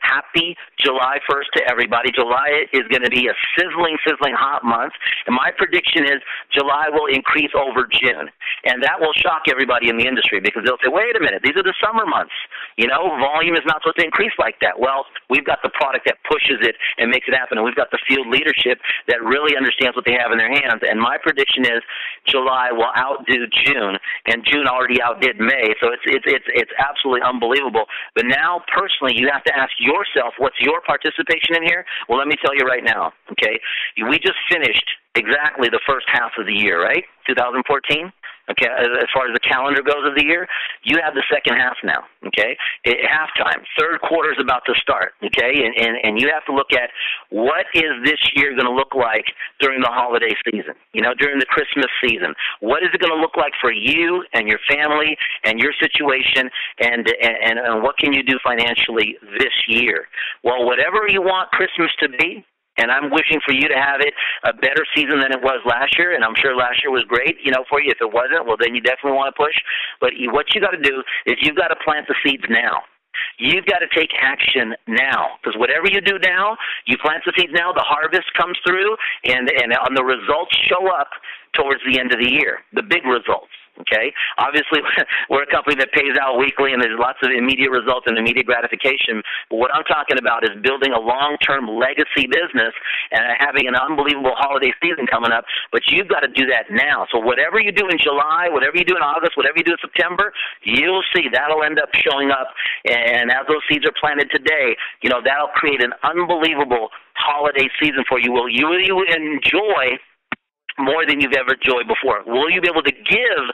happy July 1st to everybody. July is going to be a sizzling hot month, and my prediction is July will increase over June. And that will shock everybody in the industry, because they'll say, wait a minute, these are the summer months. You know, volume is not supposed to increase like that. Well, we've got the product that pushes it and makes it happen, and we've got the field leadership that really understands what they have in their hands. And my prediction is July will outdo June, and June already outdid May. So it's absolutely unbelievable. But now, personally, you have to ask yourself, what's your participation in here? Well, let me tell you right now, okay? We just finished exactly the first half of the year, right? 2014. Okay, as far as the calendar goes of the year, you have the second half now, okay? Halftime, third quarter is about to start, okay? And you have to look at what is this year going to look like during the holiday season, you know, during the Christmas season. What is it going to look like for you and your family and your situation, and what can you do financially this year? Well, whatever you want Christmas to be, and I'm wishing for you to have it a better season than it was last year, and I'm sure last year was great, you know, for you. If it wasn't, well, then you definitely want to push. But what you got to do is you've got to plant the seeds now. You've got to take action now, because whatever you do now, you plant the seeds now, the harvest comes through, and the results show up towards the end of the year, the big results. Okay, obviously we're a company that pays out weekly, and there's lots of immediate results and immediate gratification. But what I'm talking about is building a long-term legacy business and having an unbelievable holiday season coming up. But you've got to do that now. So whatever you do in July, whatever you do in August, whatever you do in September, you'll see that'll end up showing up. And as those seeds are planted today, you know, that'll create an unbelievable holiday season for you. Will you enjoy more than you've ever enjoyed before? Will you be able to give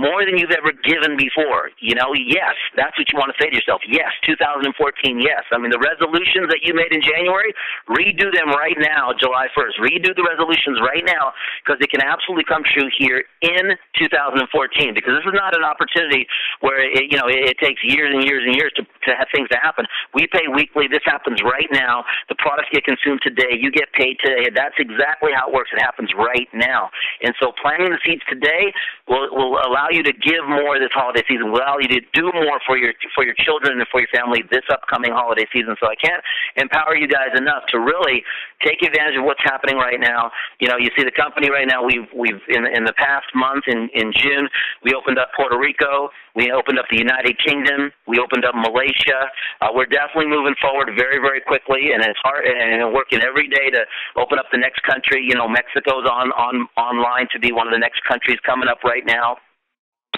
more than you've ever given before. Yes, that's what you want to say to yourself. Yes, 2014, yes. I mean, the resolutions that you made in January, redo them right now, July 1st. Redo the resolutions right now, because it can absolutely come true here in 2014, because this is not an opportunity where it takes years and years and years to have things to happen. We pay weekly. This happens right now. The products get consumed today. You get paid today. That's exactly how it works. It happens right now. And so planting the seeds today will allow you to give more this holiday season, will allow you to do more for your children and for your family this upcoming holiday season. So I can't empower you guys enough to really take advantage of what's happening right now. You see the company right now, we've in the past month, in June, we opened up Puerto Rico, we opened up the United Kingdom, we opened up Malaysia. We're definitely moving forward very, very quickly, and it's hard, and working every day to open up the next country. Mexico's online to be one of the next countries coming up right now.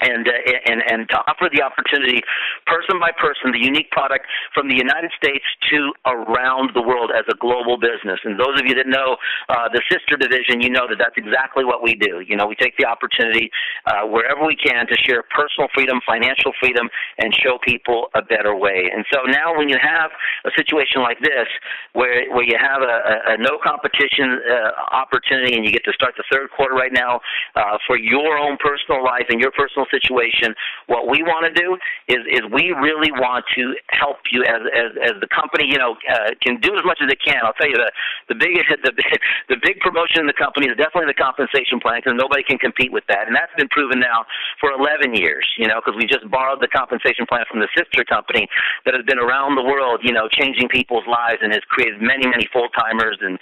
And to offer the opportunity, person by person, the unique product from the United States to around the world as a global business. And those of you that know the sister division, you know that that's exactly what we do. We take the opportunity wherever we can to share personal freedom, financial freedom, and show people a better way. And so now when you have a situation like this, where you have a no competition opportunity, and you get to start the third quarter right now for your own personal life and your personal situation, what we want to do is we really want to help you as the company can do as much as it can. I'll tell you the big promotion in the company is definitely the compensation plan, because nobody can compete with that, and that's been proven now for 11 years. Because we just borrowed the compensation plan from the sister company that has been around the world, changing people's lives, and has created many full timers and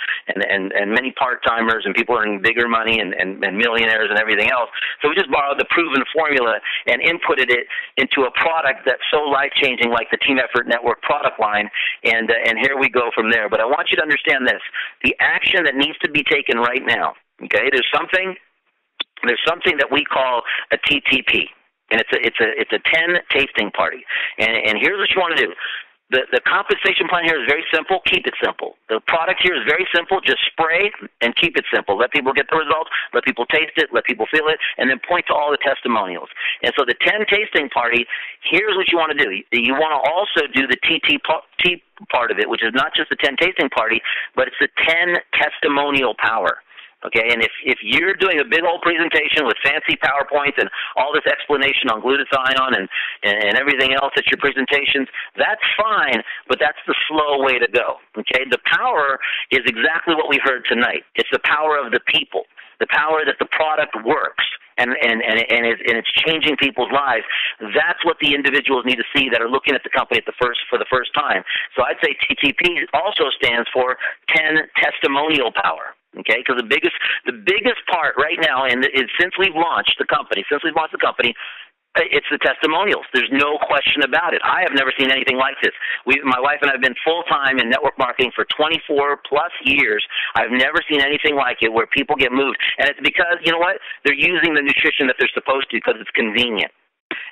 many part timers, and people earning bigger money and millionaires and everything else. So we just borrowed the proven formula and inputted it into a product that's so life-changing, like the Team Effort Network product line, and here we go from there. But I want you to understand this: the action that needs to be taken right now. Okay, there's something that we call a TTP, and it's a 10 tasting party, and here's what you want to do. The compensation plan here is very simple. Keep it simple. The product here is very simple. Just spray and keep it simple. Let people get the results. Let people taste it. Let people feel it. And then point to all the testimonials. And so the 10 tasting party, here's what you want to do. You want to also do the TT part of it, which is not just the 10 tasting party, but it's the 10 testimonial power. Okay, and if you're doing a big old presentation with fancy PowerPoints and all this explanation on glutathione and everything else at your presentations, that's fine, but that's the slow way to go. Okay, the power is exactly what we heard tonight. It's the power of the people, the power that the product works. And it's changing people's lives. That's what the individuals need to see that are looking at the company for the first time. So I'd say TTP also stands for 10 testimonial power. Okay, because the biggest part right now, and since we've launched the company, it's the testimonials. There's no question about it. I have never seen anything like this. My wife and I have been full-time in network marketing for 24-plus years. I've never seen anything like it where people get moved. And it's because, you know what, they're using the nutrition that they're supposed to because it's convenient.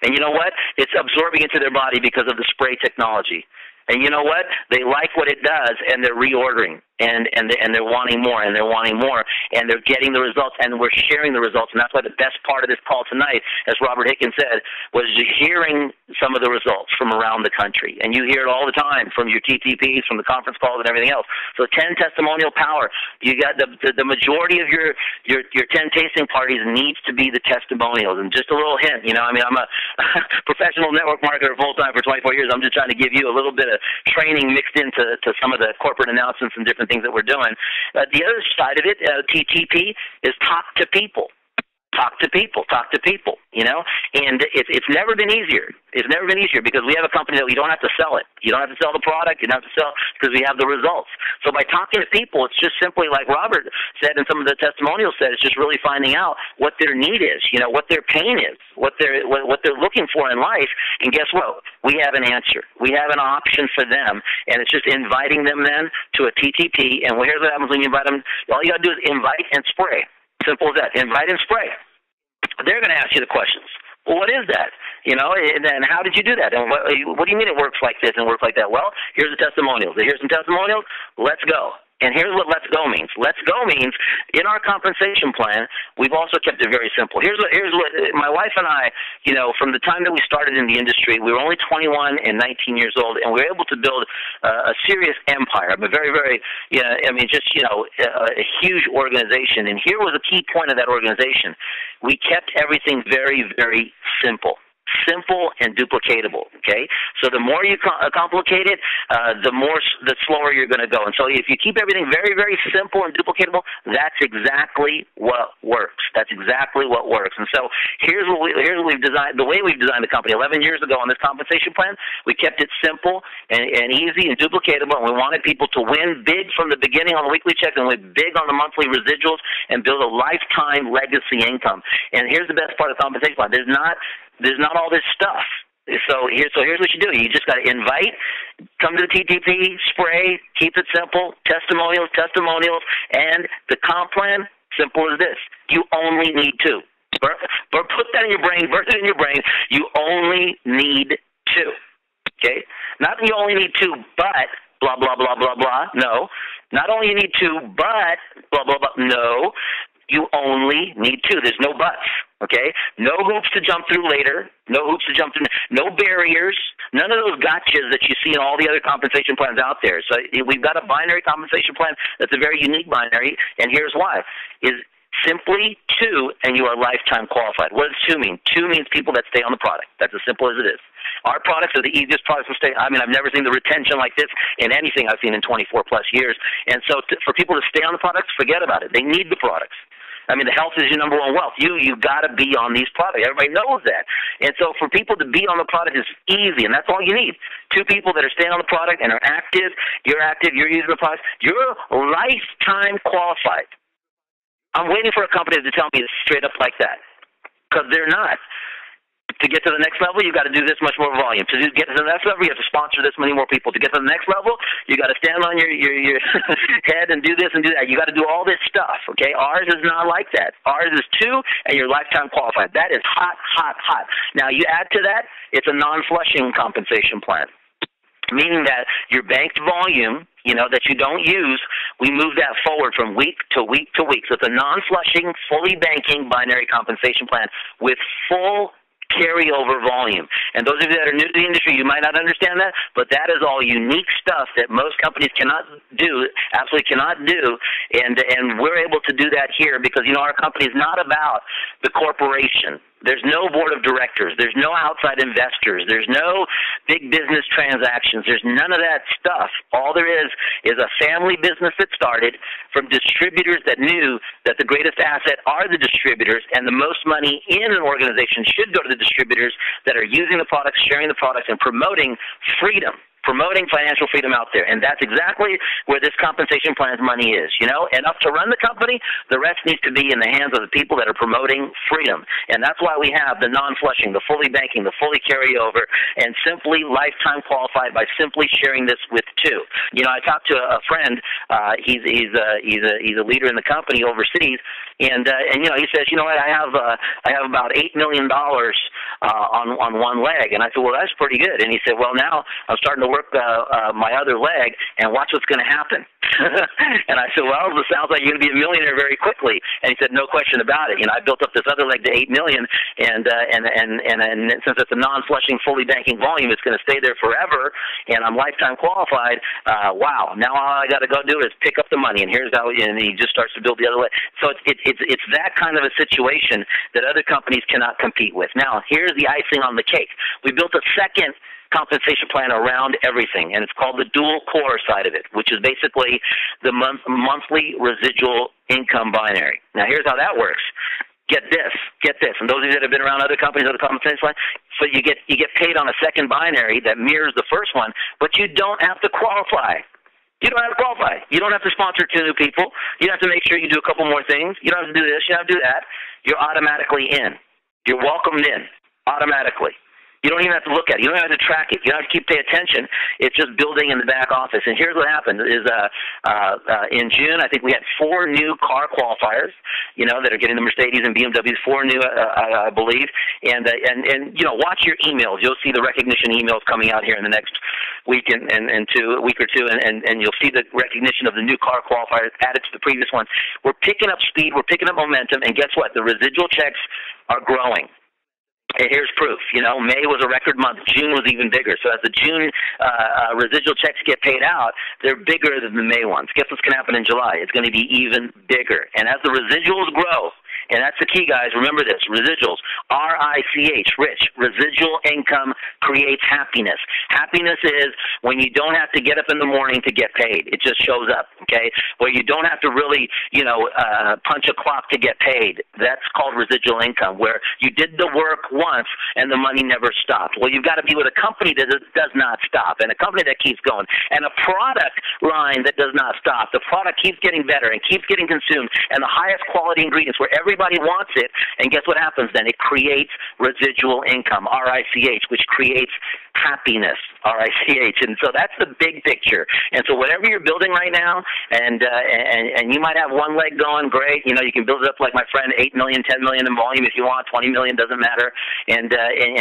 And you know what? It's absorbing into their body because of the spray technology. And you know what? They like what it does, and they're reordering, and they're wanting more, and they're wanting more, and they're getting the results, and we're sharing the results. And that's why the best part of this call tonight, as Robert Hickens said, was hearing some of the results from around the country. And you hear it all the time from your TTPs, from the conference calls, and everything else. So 10 testimonial power. You got the majority of your 10 tasting parties needs to be the testimonials. And just a little hint, I'm a professional network marketer full-time for 24 years. I'm just trying to give you a little bit of training mixed into some of the corporate announcements and different things that we're doing. The other side of it, TTP, is talk to people. Talk to people, and it's never been easier. It's never been easier because we have a company that we don't have to sell it. You don't have to sell the product. You don't have to sell because we have the results. So by talking to people, it's just simply like Robert said and some of the testimonials said, it's just really finding out what their need is, what their pain is, what they're looking for in life. And guess what? We have an answer. We have an option for them, and it's just inviting them then to a TTP. And here's what happens when you invite them. All you got to do is invite and spray. Simple as that. Invite and spray. They're going to ask you the questions. Well, what is that? And how did you do that? And what do you mean it works like this and works like that? Well, here's the testimonials. Here's some testimonials. Let's go. And here's what let's go means. Let's go means in our compensation plan, we've also kept it very simple. Here's what my wife and I, from the time that we started in the industry, we were only 21 and 19 years old, and we were able to build a serious empire. I'm a very, very, a huge organization. And here was a key point of that organization. We kept everything very, very simple. Simple and duplicatable, okay? So the more you complicate it, the slower you're going to go. And so if you keep everything very, very simple and duplicatable, that's exactly what works. That's exactly what works. And so here's what we've designed, the way we've designed the company 11 years ago on this compensation plan. We kept it simple and easy and duplicatable, and we wanted people to win big from the beginning on the weekly check and win big on the monthly residuals and build a lifetime legacy income. And here's the best part of the compensation plan. There's not all this stuff. So here's what you do. You just got to invite, come to the TTP, spray, keep it simple, testimonials, and the comp plan, simple as this. You only need two. Put that in your brain, birth it in your brain. You only need two. Okay? Not that you only need two, but blah, blah, blah, blah, blah. No. Not only you need two, but blah, blah, blah. No. You only need two. There's no buts, okay? No hoops to jump through later. No hoops to jump through. No barriers. None of those gotchas that you see in all the other compensation plans out there. So we've got a binary compensation plan that's a very unique binary, and here's why. Is simply two, and you are lifetime qualified. What does two mean? Two means people that stay on the product. That's as simple as it is. Our products are the easiest products to stay. I've never seen the retention like this in anything I've seen in 24-plus years. And so for people to stay on the products, forget about it. They need the products. The health is your number one wealth. You've got to be on these products. Everybody knows that. And so for people to be on the product is easy, and that's all you need. Two people that are staying on the product and are active, you're using the product, you're lifetime qualified. I'm waiting for a company to tell me it's straight up like that, because they're not. To get to the next level, you've got to do this much more volume. To get to the next level, you have to sponsor this many more people. To get to the next level, you got to stand on your head and do this and do that. You got to do all this stuff, okay? Ours is not like that. Ours is two, and you're lifetime qualified. That is hot, hot, hot. Now, you add to that, it's a non-flushing compensation plan, meaning that your banked volume, that you don't use, we move that forward from week to week to week. So it's a non-flushing, fully banking binary compensation plan with full carryover volume. And those of you that are new to the industry, you might not understand that, but that is all unique stuff that most companies cannot do, absolutely cannot do, and we're able to do that here because, our company is not about the corporation. There's no board of directors. There's no outside investors. There's no big business transactions. There's none of that stuff. All there is a family business that started from distributors that knew that the greatest asset are the distributors, and the most money in an organization should go to the distributors that are using the products, sharing the products, and promoting freedom. Promoting financial freedom out there. And that's exactly where this compensation plan's money is, Enough to run the company, the rest needs to be in the hands of the people that are promoting freedom. And that's why we have the non-flushing, the fully banking, the fully carryover, and simply lifetime qualified by simply sharing this with two. I talked to a friend, he's a leader in the company overseas, and he says, what, I have about $8 million on one leg. And I said, well, that's pretty good. And he said, well, now I'm starting to work my other leg, and watch what's going to happen. And I said, well, it sounds like you're going to be a millionaire very quickly. And he said, no question about it. I built up this other leg to $8 million, and since it's a non-flushing, fully banking volume, it's going to stay there forever, and I'm lifetime qualified. Wow! Now all I got to go do is pick up the money, and here's how. And he just starts to build the other leg. So it's that kind of a situation that other companies cannot compete with. Now, here's the icing on the cake. We built a second compensation plan around everything, and it's called the dual core side of it, which is basically the monthly residual income binary. Now, here's how that works. Get this. And those of you that have been around other companies, other compensation plans, so you get paid on a second binary that mirrors the first one, but you don't have to qualify. You don't have to qualify. You don't have to sponsor two new people. You don't have to make sure you do a couple more things. You don't have to do this. You don't have to do that. You're automatically in. You're welcomed in automatically. You don't even have to look at it. You don't have to track it. You don't have to keep pay attention. It's just building in the back office. And here's what happened is in June, I think we had 4 new car qualifiers, that are getting the Mercedes and BMWs, 4 new, I believe. And watch your emails. You'll see the recognition emails coming out here in the next week a week or two, and you'll see the recognition of the new car qualifiers added to the previous ones. We're picking up speed. We're picking up momentum. And guess what? The residual checks are growing. Here's proof. May was a record month. June was even bigger. So as the June residual checks get paid out, they're bigger than the May ones. Guess what's going to happen in July? It's going to be even bigger. And as the residuals grow, and that's the key, guys. Remember this. Residuals. R-I-C-H. Rich. Residual income creates happiness. Happiness is when you don't have to get up in the morning to get paid. It just shows up, okay? Where you don't have to really, punch a clock to get paid. That's called residual income, where you did the work once and the money never stopped. Well, you've got to be with a company that does not stop, and a company that keeps going, and a product line that does not stop. The product keeps getting better and keeps getting consumed, and the highest quality ingredients where everybody wants it, and guess what happens then? It creates residual income, R-I-C-H, which creates happiness, R-I-C-H. And so that's the big picture. And so whatever you're building right now, and you might have one leg going, great. You can build it up like my friend, 8 million, 10 million in volume if you want, 20 million, doesn't matter. And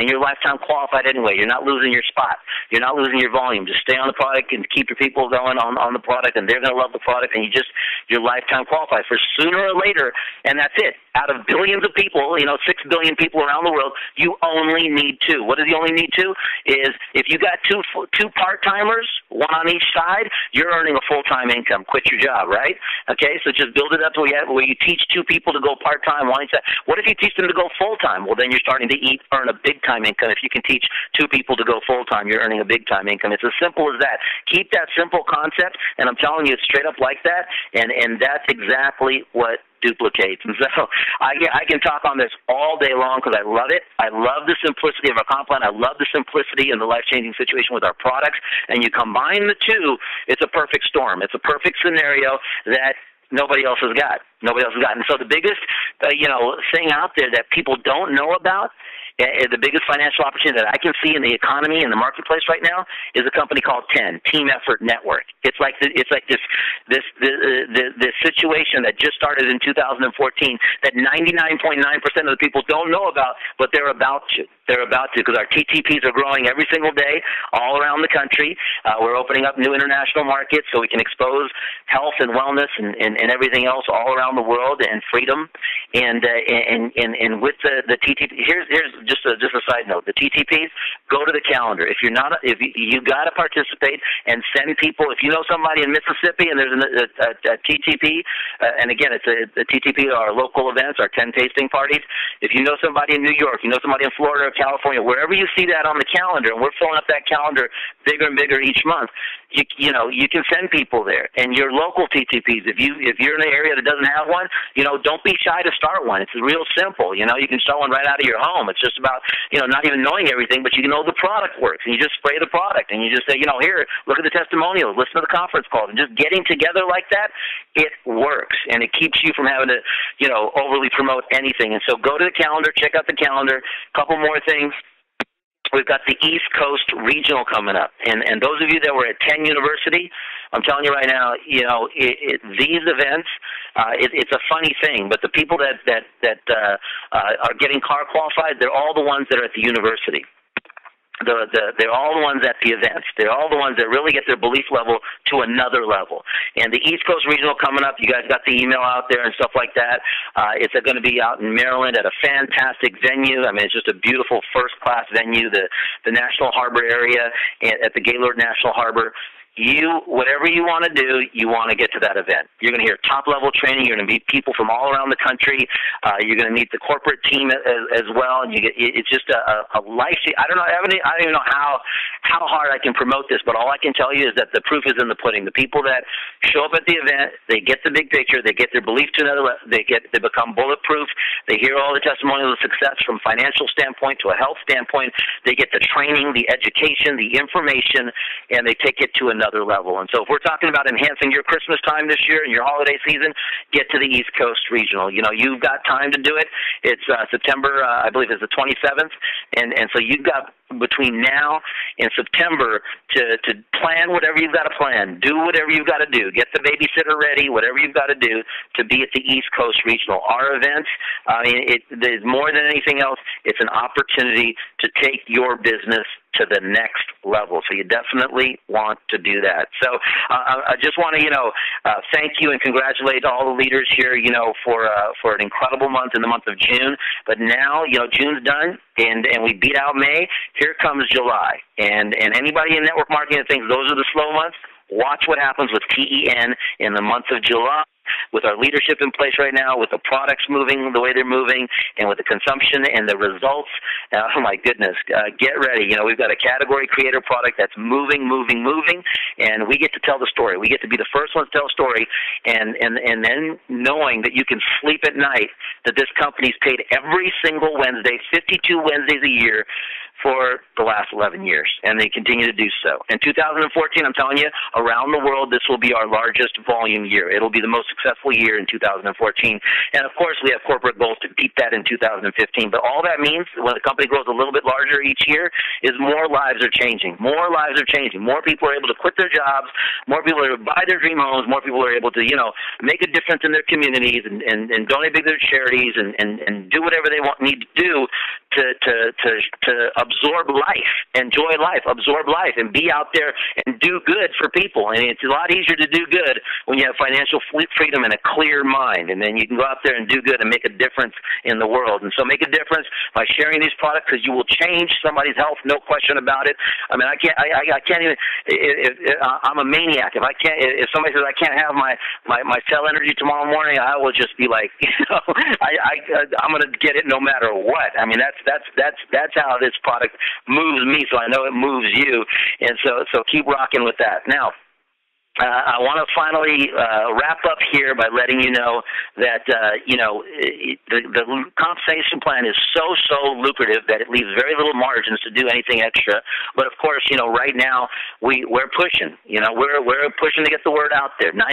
you're lifetime qualified anyway. You're not losing your spot. You're not losing your volume. Just stay on the product and keep your people going on the product, and they're going to love the product, and you're lifetime qualified for sooner or later, and that's it. Out of billions of people, 6 billion people around the world, you only need 2. What does you only need 2? Is if you got two part-timers, one on each side, you're earning a full-time income. Quit your job, right? Okay, so just build it up to where you teach 2 people to go part-time, one on each side. What if you teach them to go full-time? Well, then you're starting to earn a big-time income. If you can teach 2 people to go full-time, you're earning a big-time income. It's as simple as that. Keep that simple concept, and I'm telling you, it's straight up like that, and that's exactly what duplicates. And so I can talk on this all day long because I love it. I love the simplicity of our comp plan. I love the simplicity and the life-changing situation with our products. And you combine the two, it's a perfect storm. It's a perfect scenario that nobody else has got. Nobody else has got. And so the biggest, thing out there that people don't know about, the biggest financial opportunity that I can see in the economy and the marketplace right now is a company called Team Effort Network. It's like this situation that just started in 2014 that 99.9% of the people don't know about, but they're about to. They're about to, because our TTPs are growing every single day all around the country. We're opening up new international markets so we can expose health and wellness and everything else all around the world, and freedom. And with the TTP, here's just a side note. The TTPs, go to the calendar. If you got to participate and send people. If you know somebody in Mississippi and there's a TTP, and again, it's a TTP, our local events, our 10 tasting parties. If you know somebody in New York, you know somebody in Florida or California, wherever you see that on the calendar, and we're filling up that calendar bigger and bigger each month, you can send people there. And your local TTPs, if you're in an area that doesn't have one, don't be shy to start one. It's real simple. You can start one right out of your home. It's just about, not even knowing everything, but you know the product works, and you just spray the product, and you just say, here, look at the testimonials, listen to the conference calls, and just getting together like that, it works, and it keeps you from having to, overly promote anything. And so go to the calendar, check out the calendar. A couple more things. We've got the East Coast Regional coming up, and those of you that were at 10 University, I'm telling you right now, these events, it's a funny thing, but the people that are getting car qualified, they're all the ones that are at the university. They're all the ones at the events. They're all the ones that really get their belief level to another level. And the East Coast Regional coming up, you guys got the email out there and stuff like that. It's going to be out in Maryland at a fantastic venue. I mean, it's just a beautiful first-class venue, the National Harbor area at the Gaylord National Harbor. Whatever you want to do, you want to get to that event. You're going to hear top-level training. You're going to meet people from all around the country. You're going to meet the corporate team as well. And it's just a life. I don't even know how hard I can promote this, but all I can tell you is that the proof is in the pudding. The people that show up at the event, they get the big picture. They get their belief to another level. They become bulletproof. They hear all the testimonials of success from a financial standpoint to a health standpoint. They get the training, the education, the information, and they take it to another level. And so if we're talking about enhancing your Christmas time this year and your holiday season, get to the East Coast Regional. You've got time to do it. It's September, I believe it's the 27th, And so you've got between now and September to plan whatever you've got to plan, do whatever you've got to do, get the babysitter ready, whatever you've got to do to be at the East Coast Regional. Our events, there's more than anything else, it's an opportunity to take your business to the next level. So you definitely want to do that. So I just want to, thank you and congratulate all the leaders here, for an incredible month in the month of June. But now, June's done, and we beat out May. Here comes July. And anybody in network marketing that thinks those are the slow months, watch what happens with TEN in the month of July. With our leadership in place right now, with the products moving the way they're moving, and with the consumption and the results, oh my goodness, get ready. We've got a category creator product that's moving, and we get to tell the story. We get to be the first ones to tell a story, and then knowing that you can sleep at night, that this company's paid every single Wednesday, 52 Wednesdays a year, for the last 11 years, and they continue to do so. In 2014, I'm telling you, around the world, this will be our largest volume year. It'll be the most successful year in 2014. And, of course, we have corporate goals to beat that in 2015. But all that means, when the company grows a little bit larger each year, is more lives are changing. More lives are changing. More people are able to quit their jobs. More people are able to buy their dream homes. More people are able to, make a difference in their communities and donate big to their charities and do whatever they need to do to absorb life, enjoy life, absorb life, and be out there and do good for people. And it's a lot easier to do good when you have financial freedom and a clear mind. And then you can go out there and do good and make a difference in the world. And so make a difference by sharing these products, because you will change somebody's health, no question about it. I mean, I can't even. I'm a maniac. If somebody says I can't have my cell energy tomorrow morning, I will just be like, I'm going to get it no matter what. I mean, that's how this product moves me, so I know it moves you, and so keep rocking with that. Now, I want to finally wrap up here by letting you know that, the compensation plan is so lucrative that it leaves very little margins to do anything extra. But, of course, right now we're pushing. We're pushing to get the word out there. 99%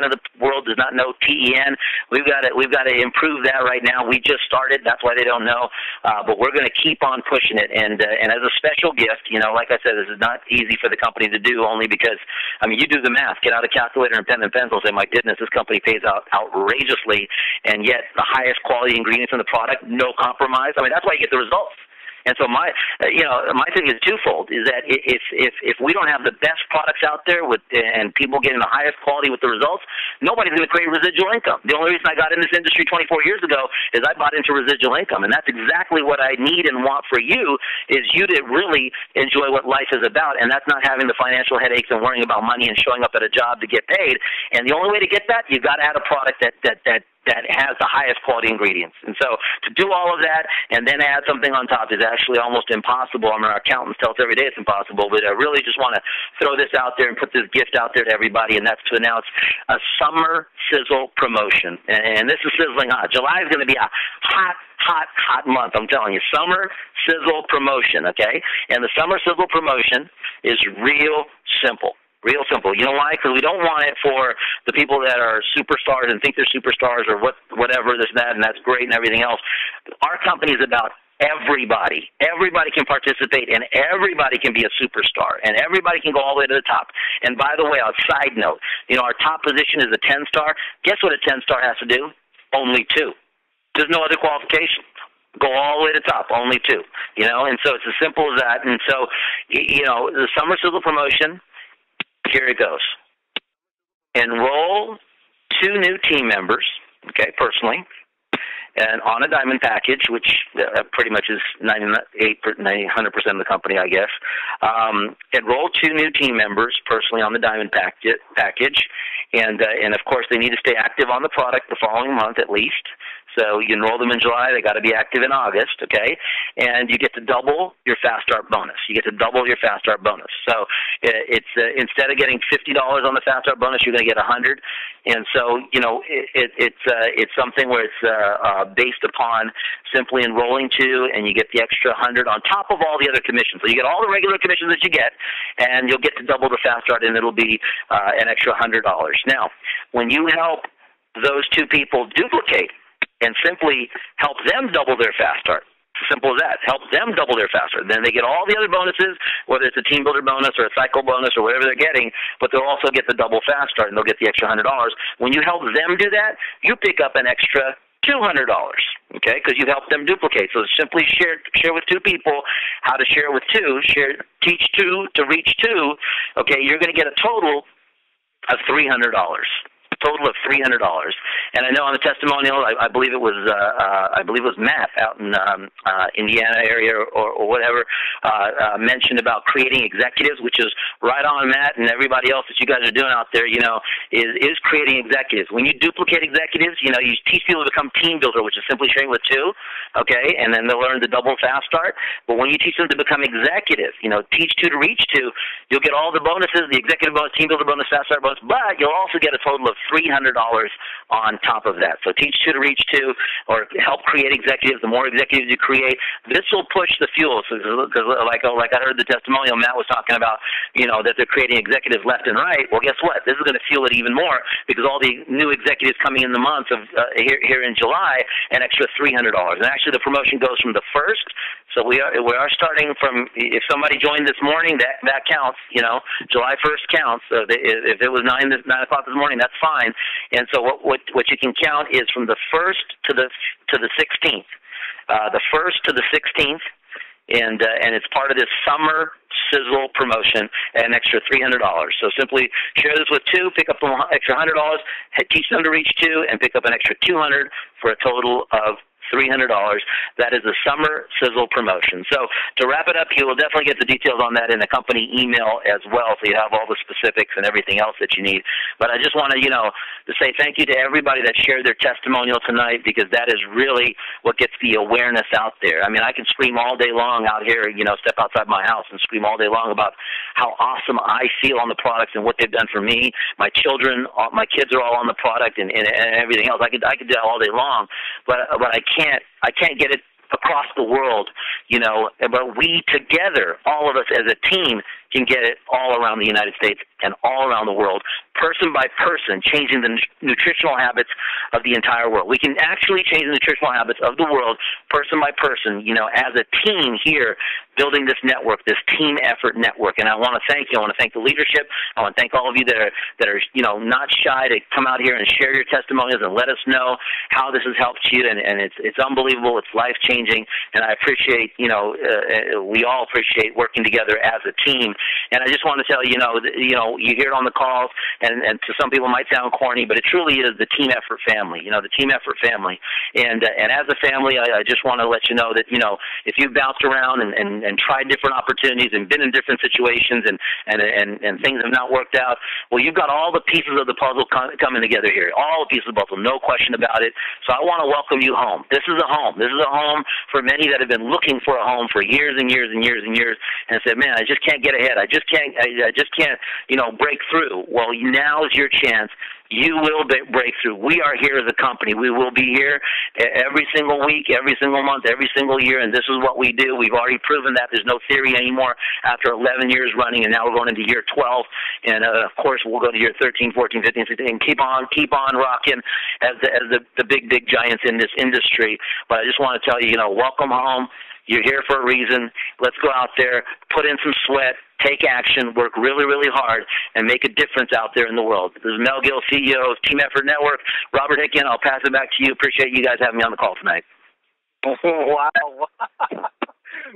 of the world does not know TEN. We've got to improve that right now. We just started. That's why they don't know. But we're going to keep on pushing it. And as a special gift, like I said, this is not easy for the company to do, only because, you do the math, get out a calculator and pen and pencil, say, my goodness, this company pays out outrageously, and yet the highest quality ingredients in the product, no compromise. That's why you get the results. And so my thing is twofold, is that if we don't have the best products out there and people getting the highest quality with the results, nobody's going to create residual income. The only reason I got in this industry 24 years ago is I bought into residual income, and that's exactly what I need and want for you, is you to really enjoy what life is about, and that's not having the financial headaches and worrying about money and showing up at a job to get paid. And the only way to get that, you've got to have a product that has the highest quality ingredients. And so to do all of that and then add something on top is actually almost impossible. Our accountants tell us every day it's impossible, but I really just want to throw this out there and put this gift out there to everybody, and that's to announce a summer sizzle promotion. And this is sizzling hot. July is going to be a hot month, I'm telling you. Summer sizzle promotion, okay? And the summer sizzle promotion is real simple. Real simple. You know why? Because we don't want it for the people that are superstars and think they're superstars or whatever, this and that, and that's great and everything else. Our company is about everybody. Everybody can participate, and everybody can be a superstar, and everybody can go all the way to the top. And by the way, on a side note, our top position is a 10-star. Guess what a 10-star has to do? Only 2. There's no other qualification. Go all the way to the top, only 2. And so it's as simple as that. And so, the Summer Sizzle promotion, here it goes. Enroll 2 new team members, okay, personally, and on a diamond package, which pretty much is 100% of the company, I guess. Enroll 2 new team members personally on the diamond package, and of course they need to stay active on the product the following month at least. So you enroll them in July, they got to be active in August, okay? And you get to double your Fast Start bonus. You get to double your Fast Start bonus. So it's instead of getting $50 on the Fast Start bonus, you're going to get $100. And so it's something where it's based upon simply enrolling 2, and you get the extra $100 on top of all the other commissions. So you get all the regular commissions that you get, and you'll get to double the Fast Start, and it'll be an extra $100. Now, when you help those 2 people duplicate and simply help them double their Fast Start, Simple as that. Help them double their fast start. Then they get all the other bonuses, whether it's a team builder bonus or a cycle bonus or whatever they're getting, but they'll also get the double fast start, and they'll get the extra $100. When you help them do that, you pick up an extra $200, okay, because you help them duplicate. So simply share with two people how to share with two. Teach two to reach two. Okay, you're going to get a total of $300. Total of $300, and I know on the testimonial, I believe it was Matt out in Indiana area or whatever mentioned about creating executives, which is right on, Matt, and everybody else that you guys are doing out there. Is creating executives. When you duplicate executives, you teach people to become team builder, which is simply sharing with two, okay, and then they'll learn the double fast start. But when you teach them to become executives, teach two to reach two, you'll get all the bonuses, the executive bonus, team builder bonus, fast start bonus, but you'll also get a total of $300 on top of that. So teach two to reach two, or help create executives. The more executives you create, this will push the fuel. Because like I heard the testimonial, Matt was talking about, that they're creating executives left and right. Well, guess what? This is going to fuel it even more, because all the new executives coming in the month of here in July, an extra $300. And actually, the promotion goes from the 1st. So we are starting from, if somebody joined this morning, that counts. July 1st counts. So if it was 9 o'clock this morning, that's fine. And so what you can count is from the 1st to the 16th, the 1st to the 16th, and it's part of this summer sizzle promotion at an extra $300. So simply share this with two, pick up the extra $100, teach them to reach two, and pick up an extra $200 for a total of $300. That is the summer sizzle promotion. So to wrap it up, you will definitely get the details on that in the company email as well, so you have all the specifics and everything else that you need. But I just want to, to say thank you to everybody that shared their testimonial tonight, because that is really what gets the awareness out there. I mean, I can scream all day long out here, step outside my house and scream all day long about how awesome I feel on the products and what they've done for me. My children, my kids are all on the product and everything else. I could do that all day long, but I can't get it across the world, but we together, all of us as a team, can get it all around the United States and all around the world, person by person, changing the nutritional habits of the entire world. We can actually change the nutritional habits of the world, person by person, as a team here, building this network, this team effort network. And I want to thank you. I want to thank the leadership. I want to thank all of you that are not shy to come out here and share your testimonials and let us know how this has helped you. And it's unbelievable. It's life-changing. And I appreciate, we all appreciate working together as a team. And I just want to tell you, you hear it on the calls, and to some people it might sound corny, but it truly is the team effort family, the team effort family. And as a family, I just want to let you know that, if you've bounced around and tried different opportunities and been in different situations and things have not worked out, well, you've got all the pieces of the puzzle coming together here, all the pieces of the puzzle, no question about it. So I want to welcome you home. This is a home. This is a home for many that have been looking for a home for years and years and years and years, and said, man, I just can't get ahead. I just can't, break through. Well, now is your chance. You will break through. We are here as a company. We will be here every single week, every single month, every single year, and this is what we do. We've already proven that. There's no theory anymore after 11 years running, and now we're going into year 12, and of course we'll go to year 13, 14, 15, 16, and keep on rocking as the big giants in this industry. But I just want to tell you, welcome home. You're here for a reason. Let's go out there, put in some sweat, take action, work really, really hard, and make a difference out there in the world. This is Mel Gill, CEO of Team Effort Network. Robert Hicken, I'll pass it back to you. Appreciate you guys having me on the call tonight. Wow.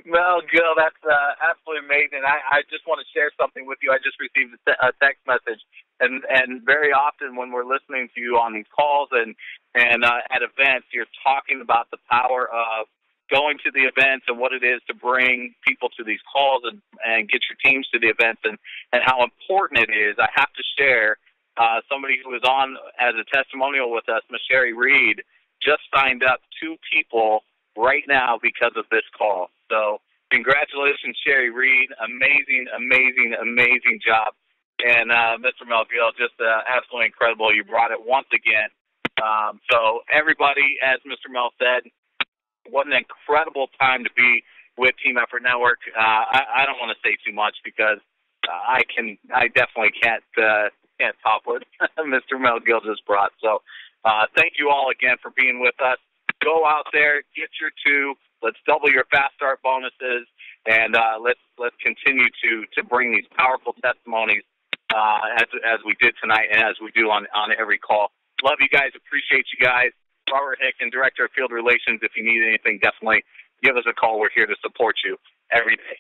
Mel Gill, that's absolutely amazing. I just want to share something with you. I just received a text message, and very often when we're listening to you on these calls and at events, you're talking about the power of going to the events and what it is to bring people to these calls and get your teams to the events and how important it is. I have to share somebody who was on as a testimonial with us, Ms. Sherry Reed, just signed up 2 people right now because of this call. So congratulations, Sherry Reed. Amazing, amazing, amazing job. And Mr. Mel Gill, just absolutely incredible. You brought it once again. So everybody, as Mr. Mel said, what an incredible time to be with Team Effort Network. I don't want to say too much because I definitely can't top what Mr. Mel Gill just brought. So thank you all again for being with us. Go out there, get your 2, Let's double your fast start bonuses, and let's continue to bring these powerful testimonies as we did tonight and as we do on every call. Love you guys. Appreciate you guys. Robert Hicken, Director of Field Relations. If you need anything, definitely give us a call. We're here to support you every day.